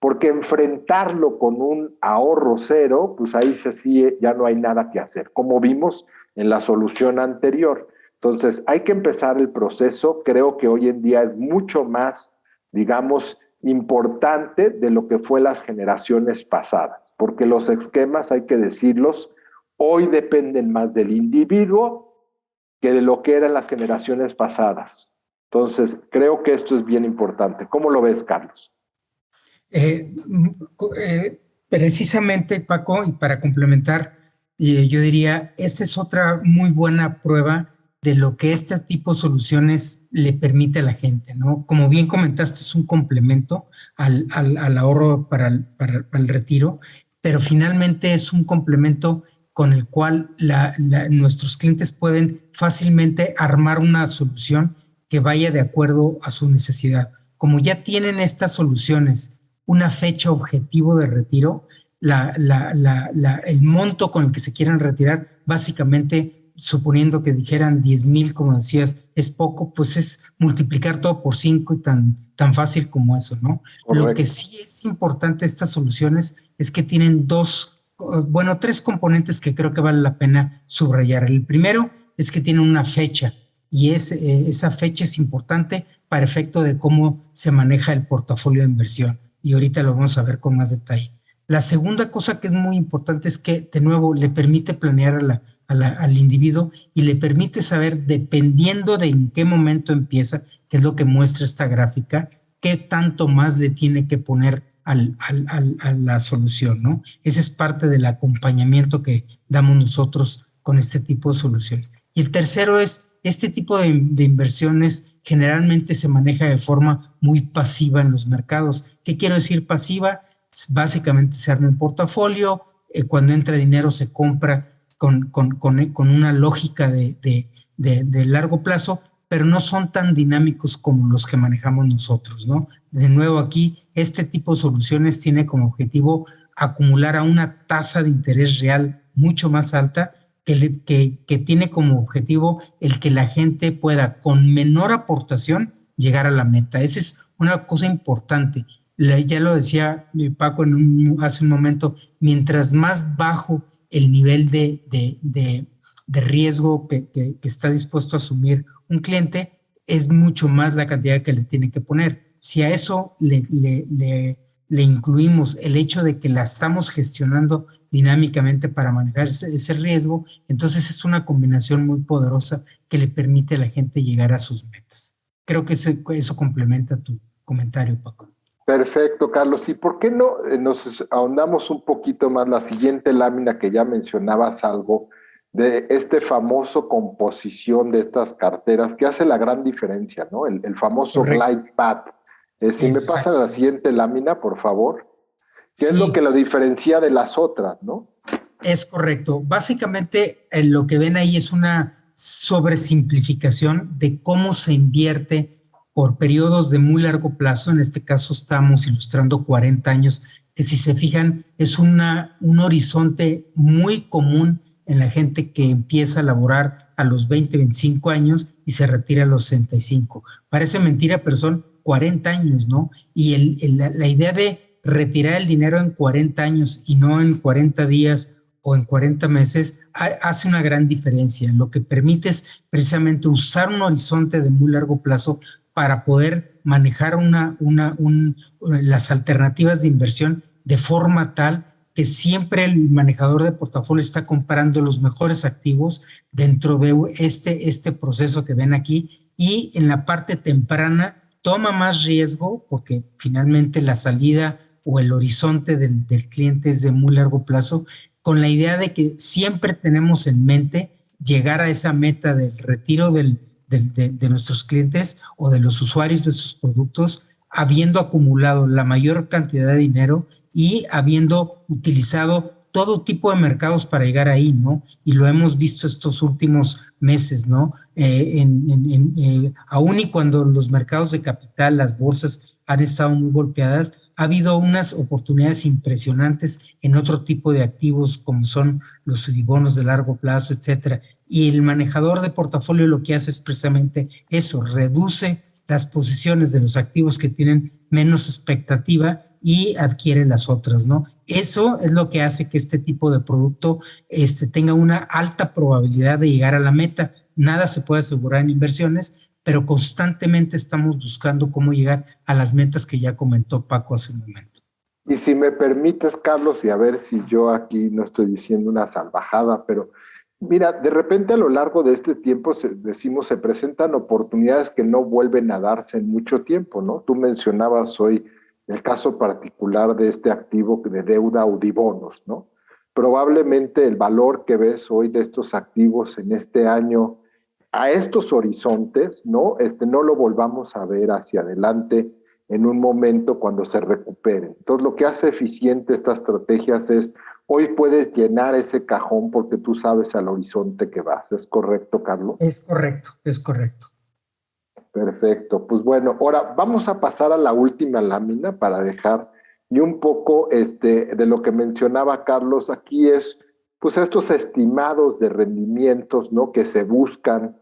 Porque enfrentarlo con un ahorro cero, pues ahí sí ya no hay nada que hacer, como vimos en la solución anterior. Entonces, hay que empezar el proceso. Creo que hoy en día es mucho más, digamos, importante de lo que fue las generaciones pasadas, porque los esquemas, hay que decirlos, hoy dependen más del individuo que de lo que eran las generaciones pasadas. Entonces, creo que esto es bien importante. ¿Cómo lo ves, Carlos? Precisamente, Paco, y para complementar, yo diría, esta es otra muy buena prueba de lo que este tipo de soluciones le permite a la gente, ¿no? Como bien comentaste, es un complemento al ahorro para el retiro, pero finalmente es un complemento con el cual nuestros clientes pueden fácilmente armar una solución que vaya de acuerdo a su necesidad. Como ya tienen estas soluciones una fecha objetivo de retiro, el monto con el que se quieren retirar, básicamente, suponiendo que dijeran 10,000, como decías, es poco, pues es multiplicar todo por 5 y tan fácil como eso, ¿no? Correcto. Lo que sí es importante de estas soluciones es que tienen tres componentes que creo que vale la pena subrayar. El primero es que tienen una fecha, y esa fecha es importante para efecto de cómo se maneja el portafolio de inversión, y ahorita lo vamos a ver con más detalle. La segunda cosa que es muy importante es que, de nuevo, le permite planear al individuo y le permite saber, dependiendo de en qué momento empieza, que es lo que muestra esta gráfica, qué tanto más le tiene que poner a la solución, ¿no? Ese es parte del acompañamiento que damos nosotros con este tipo de soluciones. Y el tercero es, este tipo de inversiones generalmente se maneja de forma muy pasiva en los mercados. ¿Qué quiero decir pasiva? Básicamente se arma un portafolio, cuando entra dinero se compra con una lógica de largo plazo, pero no son tan dinámicos como los que manejamos nosotros, ¿no? De nuevo aquí, este tipo de soluciones tiene como objetivo acumular a una tasa de interés real mucho más alta, que tiene como objetivo el que la gente pueda, con menor aportación, llegar a la meta. Esa es una cosa importante. Ya lo decía Paco hace un momento, mientras más bajo el nivel de riesgo que está dispuesto a asumir un cliente, es mucho más la cantidad que le tiene que poner. Si a eso le incluimos el hecho de que la estamos gestionando dinámicamente para manejar ese riesgo, entonces es una combinación muy poderosa que le permite a la gente llegar a sus metas. Creo que eso complementa tu comentario, Paco. Perfecto, Carlos. ¿Y por qué no nos ahondamos un poquito más la siguiente lámina que ya mencionabas algo de este famoso composición de estas carteras que hace la gran diferencia, ¿no? El famoso glide path. Si me pasan a la siguiente lámina, por favor. ¿Qué es lo que lo diferencia de las otras, no? Es correcto. Básicamente, lo que ven ahí es una sobresimplificación de cómo se invierte por periodos de muy largo plazo. En este caso estamos ilustrando 40 años, que si se fijan es un horizonte muy común en la gente que empieza a laborar a los 20, 25 años y se retira a los 65. Parece mentira, pero son 40 años, ¿no? Y la idea de retirar el dinero en 40 años y no en 40 días o en 40 meses hace una gran diferencia. Lo que permite es precisamente usar un horizonte de muy largo plazo para poder manejar las alternativas de inversión de forma tal que siempre el manejador de portafolio está comprando los mejores activos dentro de este proceso que ven aquí, y en la parte temprana toma más riesgo porque finalmente la salida o el horizonte del cliente es de muy largo plazo, con la idea de que siempre tenemos en mente llegar a esa meta del retiro de nuestros clientes o de los usuarios de sus productos, habiendo acumulado la mayor cantidad de dinero y habiendo utilizado todo tipo de mercados para llegar ahí, ¿no? Y lo hemos visto estos últimos meses, ¿no? Aún y cuando los mercados de capital, las bolsas han estado muy golpeadas, ha habido unas oportunidades impresionantes en otro tipo de activos como son los subibonos de largo plazo, etcétera. Y el manejador de portafolio lo que hace es precisamente eso, reduce las posiciones de los activos que tienen menos expectativa y adquiere las otras, ¿no? Eso es lo que hace que este tipo de producto tenga una alta probabilidad de llegar a la meta. Nada se puede asegurar en inversiones, pero constantemente estamos buscando cómo llegar a las metas que ya comentó Paco hace un momento. Y si me permites, Carlos, y a ver si yo aquí no estoy diciendo una salvajada, pero mira, de repente a lo largo de este tiempo decimos se presentan oportunidades que no vuelven a darse en mucho tiempo, ¿no? Tú mencionabas hoy el caso particular de este activo de deuda Audibonos, ¿no? Probablemente el valor que ves hoy de estos activos en este año a estos horizontes, ¿no? No lo volvamos a ver hacia adelante en un momento cuando se recupere. Entonces, lo que hace eficiente estas estrategias es, hoy puedes llenar ese cajón porque tú sabes al horizonte que vas. ¿Es correcto, Carlos? Es correcto, es correcto. Perfecto. Pues bueno, ahora vamos a pasar a la última lámina para dejar y un poco de lo que mencionaba Carlos aquí es pues estos estimados de rendimientos, ¿no? Que se buscan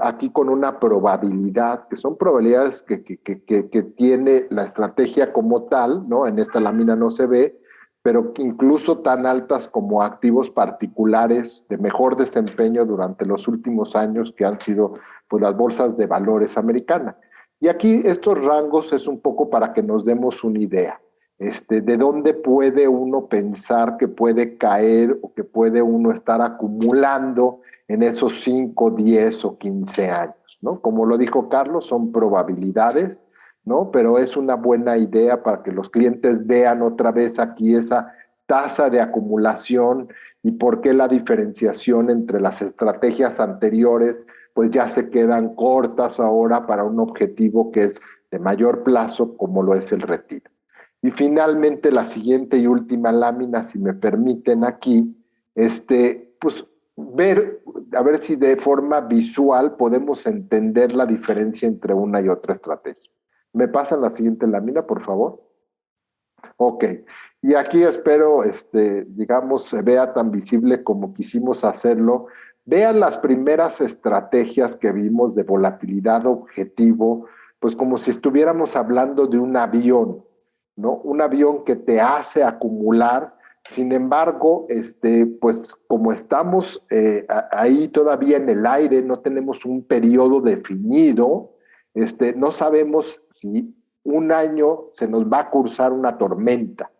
aquí con una probabilidad, que son probabilidades que tiene la estrategia como tal, ¿no? En esta lámina no se ve, pero que incluso tan altas como activos particulares de mejor desempeño durante los últimos años que han sido pues, las bolsas de valores americanas. Y aquí estos rangos es un poco para que nos demos una idea. De dónde puede uno pensar que puede caer o que puede uno estar acumulando en esos 5, 10 o 15 años, ¿no? Como lo dijo Carlos, son probabilidades, ¿no? Pero es una buena idea para que los clientes vean otra vez aquí esa tasa de acumulación y por qué la diferenciación entre las estrategias anteriores pues ya se quedan cortas ahora para un objetivo que es de mayor plazo como lo es el retiro. Y finalmente la siguiente y última lámina, si me permiten aquí, pues ver, a ver si de forma visual podemos entender la diferencia entre una y otra estrategia. ¿Me pasan la siguiente lámina, por favor? Ok. Y aquí espero, digamos, se vea tan visible como quisimos hacerlo. Vean las primeras estrategias que vimos de volatilidad objetivo, pues como si estuviéramos hablando de un avión, ¿no? Un avión que te hace acumular. Sin embargo, pues como estamos ahí todavía en el aire, no tenemos un periodo definido, no sabemos si un año se nos va a cursar una tormenta.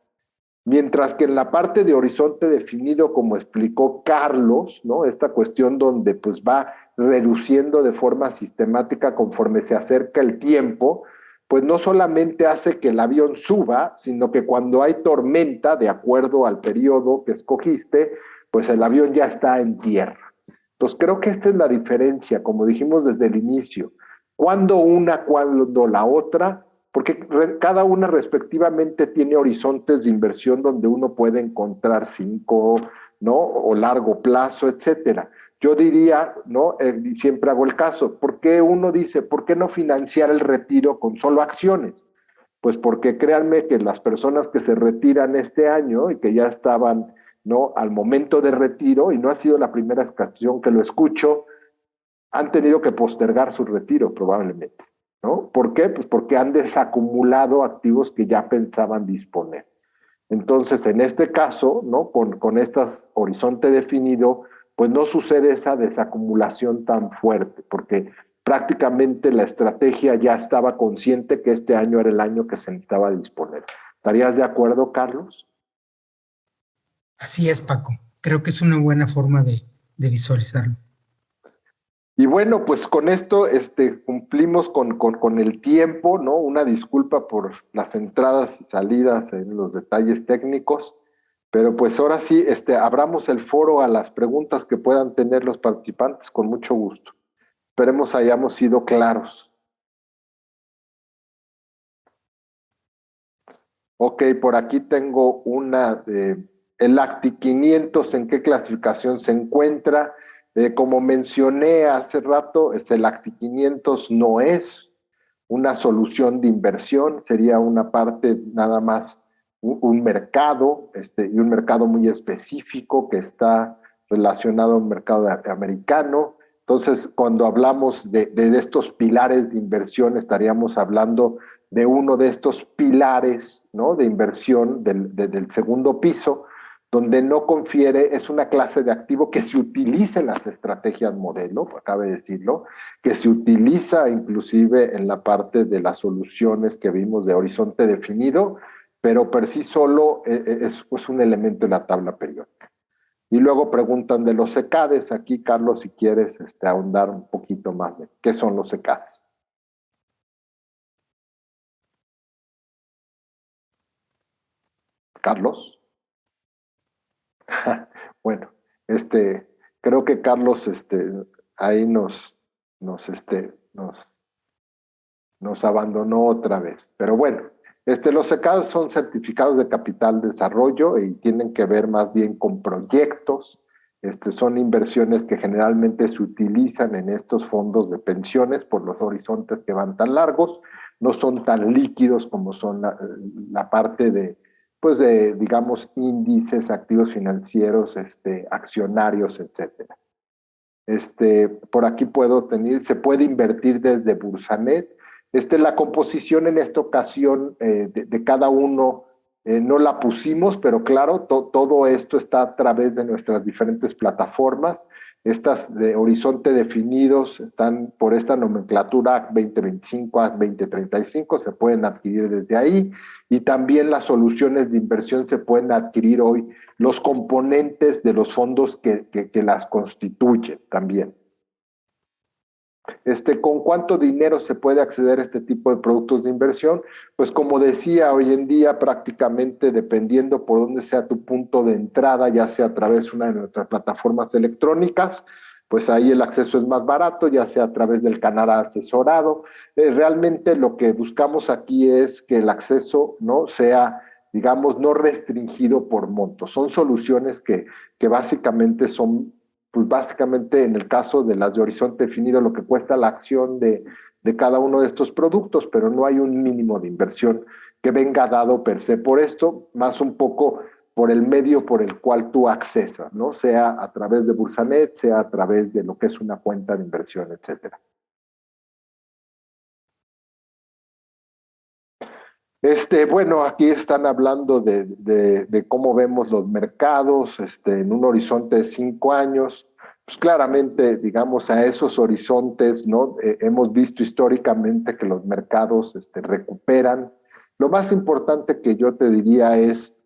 Mientras que en la parte de horizonte definido, como explicó Carlos, ¿no? Esta cuestión donde pues va reduciendo de forma sistemática conforme se acerca el tiempo, pues no solamente hace que el avión suba, sino que cuando hay tormenta, de acuerdo al periodo que escogiste, pues el avión ya está en tierra. Entonces creo que esta es la diferencia, como dijimos desde el inicio. Cuando una, cuando la otra, porque cada una respectivamente tiene horizontes de inversión donde uno puede encontrar 5, ¿no? O largo plazo, etcétera. Yo diría, ¿no? Siempre hago el caso, ¿por qué uno dice, por qué no financiar el retiro con solo acciones? Pues porque créanme que las personas que se retiran este año y que ya estaban, ¿no? Al momento de retiro, y no ha sido la primera ocasión que lo escucho, han tenido que postergar su retiro probablemente, ¿no? ¿Por qué? Pues porque han desacumulado activos que ya pensaban disponer. Entonces, en este caso, ¿no? Con este horizonte definido, pues no sucede esa desacumulación tan fuerte, porque prácticamente la estrategia ya estaba consciente que este año era el año que se necesitaba disponer. ¿Estarías de acuerdo, Carlos? Así es, Paco. Creo que es una buena forma de visualizarlo. Y bueno, pues con esto cumplimos con el tiempo, ¿no? Una disculpa por las entradas y salidas en los detalles técnicos, pero pues ahora sí, abramos el foro a las preguntas que puedan tener los participantes con mucho gusto. Esperemos hayamos sido claros. Ok, por aquí tengo una de el Acti 500, ¿en qué clasificación se encuentra? Como mencioné hace rato, el Acti 500 no es una solución de inversión, sería una parte nada más, un mercado, y un mercado muy específico que está relacionado a un mercado americano. Entonces, cuando hablamos de estos pilares de inversión, estaríamos hablando de uno de estos pilares, ¿no? De inversión del segundo piso, donde no confiere, es una clase de activo que se utiliza en las estrategias modelo, acabe de decirlo, que se utiliza inclusive en la parte de las soluciones que vimos de horizonte definido, pero por sí solo es un elemento en la tabla periódica. Y luego preguntan de los secades. Aquí, Carlos, si quieres ahondar un poquito más de qué son los secades. Carlos. Bueno, creo que Carlos ahí nos abandonó otra vez. Pero bueno, los SECAD son certificados de capital desarrollo y tienen que ver más bien con proyectos. Son inversiones que generalmente se utilizan en estos fondos de pensiones por los horizontes que van tan largos. No son tan líquidos como son la parte de, pues de, digamos, índices, activos financieros, accionarios, etcétera. Por aquí se puede invertir desde Bursanet. La composición en esta ocasión de cada uno no la pusimos, pero claro, todo esto está a través de nuestras diferentes plataformas. Estas de horizonte definidos están por esta nomenclatura AC 2025, AC 2035, se pueden adquirir desde ahí. Y también las soluciones de inversión se pueden adquirir hoy, los componentes de los fondos que las constituyen también. ¿Con cuánto dinero se puede acceder a este tipo de productos de inversión? Pues como decía, hoy en día prácticamente dependiendo por dónde sea tu punto de entrada, ya sea a través de una de nuestras plataformas electrónicas, pues ahí el acceso es más barato, ya sea a través del canal asesorado. Realmente lo que buscamos aquí es que el acceso no sea, digamos, no restringido por montos. Son soluciones que básicamente son, pues básicamente en el caso de las de horizonte definido, lo que cuesta la acción de cada uno de estos productos, pero no hay un mínimo de inversión que venga dado per se por esto, más un poco por el medio por el cual tú accesas, ¿no? Sea a través de Bursanet, sea a través de lo que es una cuenta de inversión, etcétera. Bueno, aquí están hablando de cómo vemos los mercados en un horizonte de 5 años. Pues claramente, digamos, a esos horizontes, ¿no? Hemos visto históricamente que los mercados recuperan. Lo más importante que yo te diría es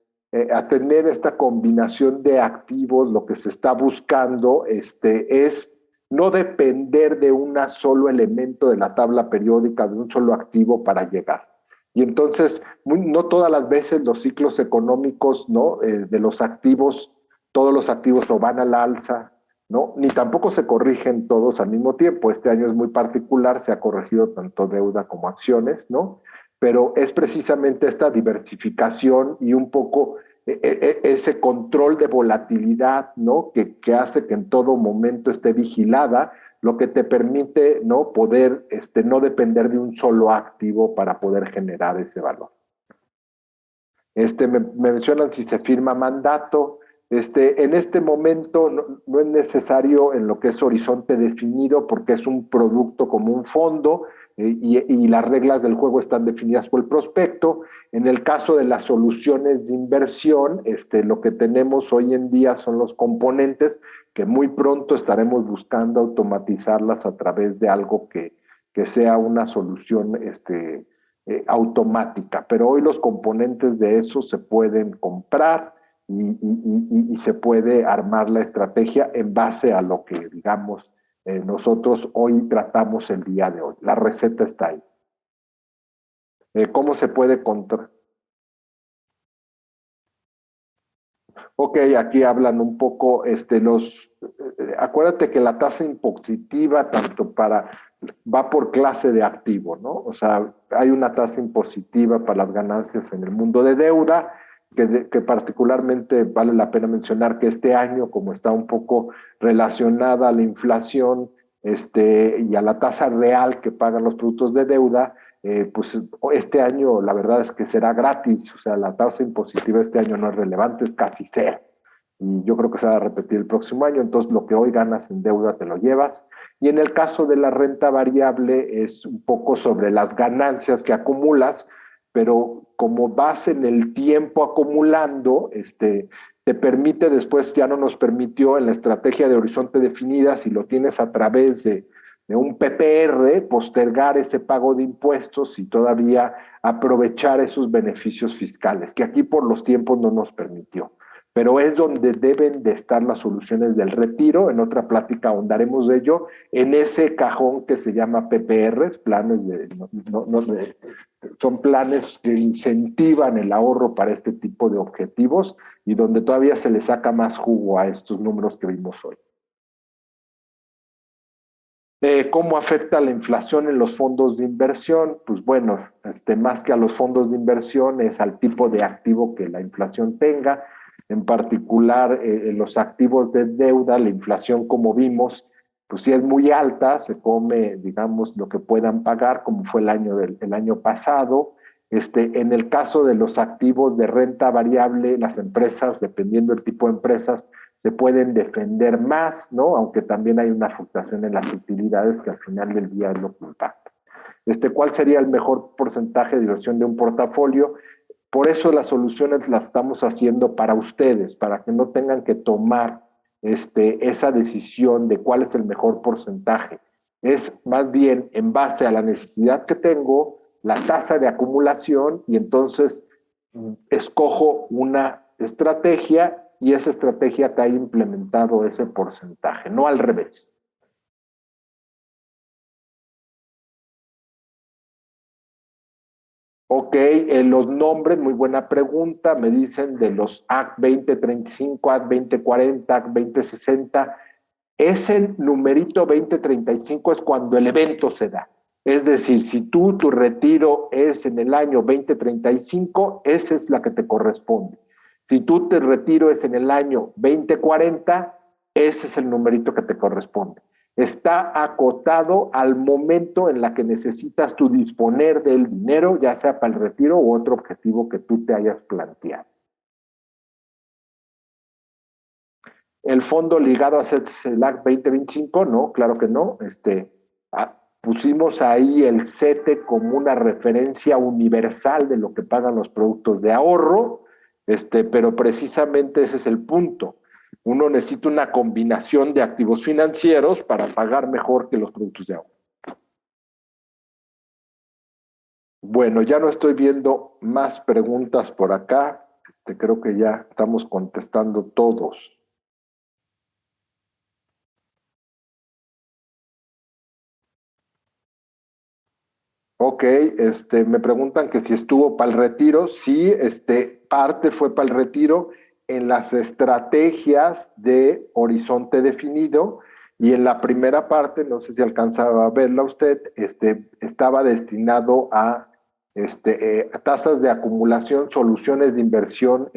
a tener esta combinación de activos, lo que se está buscando es no depender de un solo elemento de la tabla periódica, de un solo activo para llegar. Y entonces, no todas las veces los ciclos económicos, ¿no? De los activos, todos los activos o van al alza, ¿no? Ni tampoco se corrigen todos al mismo tiempo. Este año es muy particular, se ha corregido tanto deuda como acciones, ¿no? Pero es precisamente esta diversificación y un poco ese control de volatilidad, ¿no? Que hace que en todo momento esté vigilada, lo que te permite, ¿no? Poder no depender de un solo activo para poder generar ese valor. Me mencionan si se firma mandato. En este momento no es necesario en lo que es horizonte definido porque es un producto como un fondo y las reglas del juego están definidas por el prospecto. En el caso de las soluciones de inversión, lo que tenemos hoy en día son los componentes que muy pronto estaremos buscando automatizarlas a través de algo que sea una solución automática. Pero hoy los componentes de eso se pueden comprar y se puede armar la estrategia en base a lo que, digamos, nosotros hoy tratamos el día de hoy. La receta está ahí. ¿Cómo se puede controlar? Ok, aquí hablan un poco, acuérdate que la tasa impositiva va por clase de activo, ¿no? O sea, hay una tasa impositiva para las ganancias en el mundo de deuda, que particularmente vale la pena mencionar que este año, como está un poco relacionada a la inflación y a la tasa real que pagan los productos de deuda, pues este año la verdad es que será gratis, o sea, la tasa impositiva este año no es relevante, es casi cero. Y yo creo que se va a repetir el próximo año, entonces lo que hoy ganas en deuda te lo llevas. Y en el caso de la renta variable es un poco sobre las ganancias que acumulas, pero como vas en el tiempo acumulando, te permite después, ya no nos permitió en la estrategia de horizonte definida, si lo tienes a través de un PPR, postergar ese pago de impuestos y todavía aprovechar esos beneficios fiscales, que aquí por los tiempos no nos permitió. Pero es donde deben de estar las soluciones del retiro. En otra plática ahondaremos de ello, en ese cajón que se llama PPRs, planes son planes que incentivan el ahorro para este tipo de objetivos y donde todavía se le saca más jugo a estos números que vimos hoy. ¿Cómo afecta la inflación en los fondos de inversión? Pues bueno, más que a los fondos de inversión es al tipo de activo que la inflación tenga. En particular, en los activos de deuda, la inflación, como vimos, pues si es muy alta, se come, digamos, lo que puedan pagar, como fue el año pasado. En el caso de los activos de renta variable, las empresas, dependiendo del tipo de empresas, se pueden defender más, ¿no? Aunque también hay una fluctuación en las utilidades que al final del día es lo que impacta. ¿Cuál sería el mejor porcentaje de inversión de un portafolio? Por eso las soluciones las estamos haciendo para ustedes, para que no tengan que tomar esa decisión de cuál es el mejor porcentaje. Es más bien en base a la necesidad que tengo, la tasa de acumulación, y entonces escojo una estrategia y esa estrategia que haya implementado ese porcentaje, no al revés. Ok, los nombres, muy buena pregunta. Me dicen de los AC 2035, AC 2040, AC 2060. Ese numerito 2035 es cuando el evento se da. Es decir, si tu retiro es en el año 2035, esa es la que te corresponde. Si tu retiro es en el año 2040, ese es el numerito que te corresponde. Está acotado al momento en la que necesitas tú disponer del dinero, ya sea para el retiro u otro objetivo que tú te hayas planteado. El fondo ligado a CELAC 2025, no, claro que no. Pusimos ahí el CETE como una referencia universal de lo que pagan los productos de ahorro, pero precisamente ese es el punto. Uno necesita una combinación de activos financieros para pagar mejor que los productos de ahorro. Bueno, ya no estoy viendo más preguntas por acá. Creo que ya estamos contestando todos. Ok, me preguntan que si estuvo para el retiro. Sí, parte fue para el retiro en las estrategias de horizonte definido, y en la primera parte, no sé si alcanzaba a verla usted, estaba destinado a tasas de acumulación, soluciones de inversión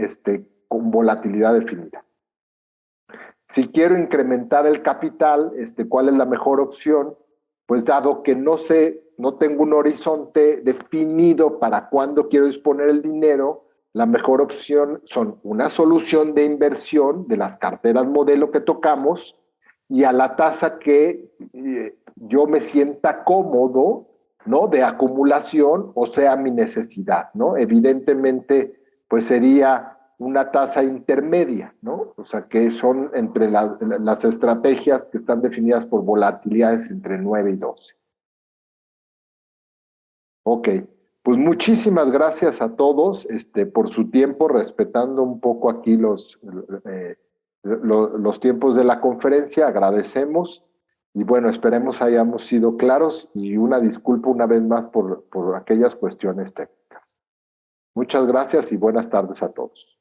con volatilidad definida. Si quiero incrementar el capital, ¿cuál es la mejor opción? Pues dado que no tengo un horizonte definido para cuándo quiero disponer el dinero, la mejor opción son una solución de inversión de las carteras modelo que tocamos y a la tasa que yo me sienta cómodo, ¿no? De acumulación, o sea, mi necesidad, ¿no? Evidentemente, pues sería una tasa intermedia, ¿no? O sea, que son entre las estrategias que están definidas por volatilidades entre 9 y 12. Ok, pues muchísimas gracias a todos por su tiempo, respetando un poco aquí los tiempos de la conferencia. Agradecemos y bueno, esperemos hayamos sido claros, y una disculpa una vez más por aquellas cuestiones técnicas. Muchas gracias y buenas tardes a todos.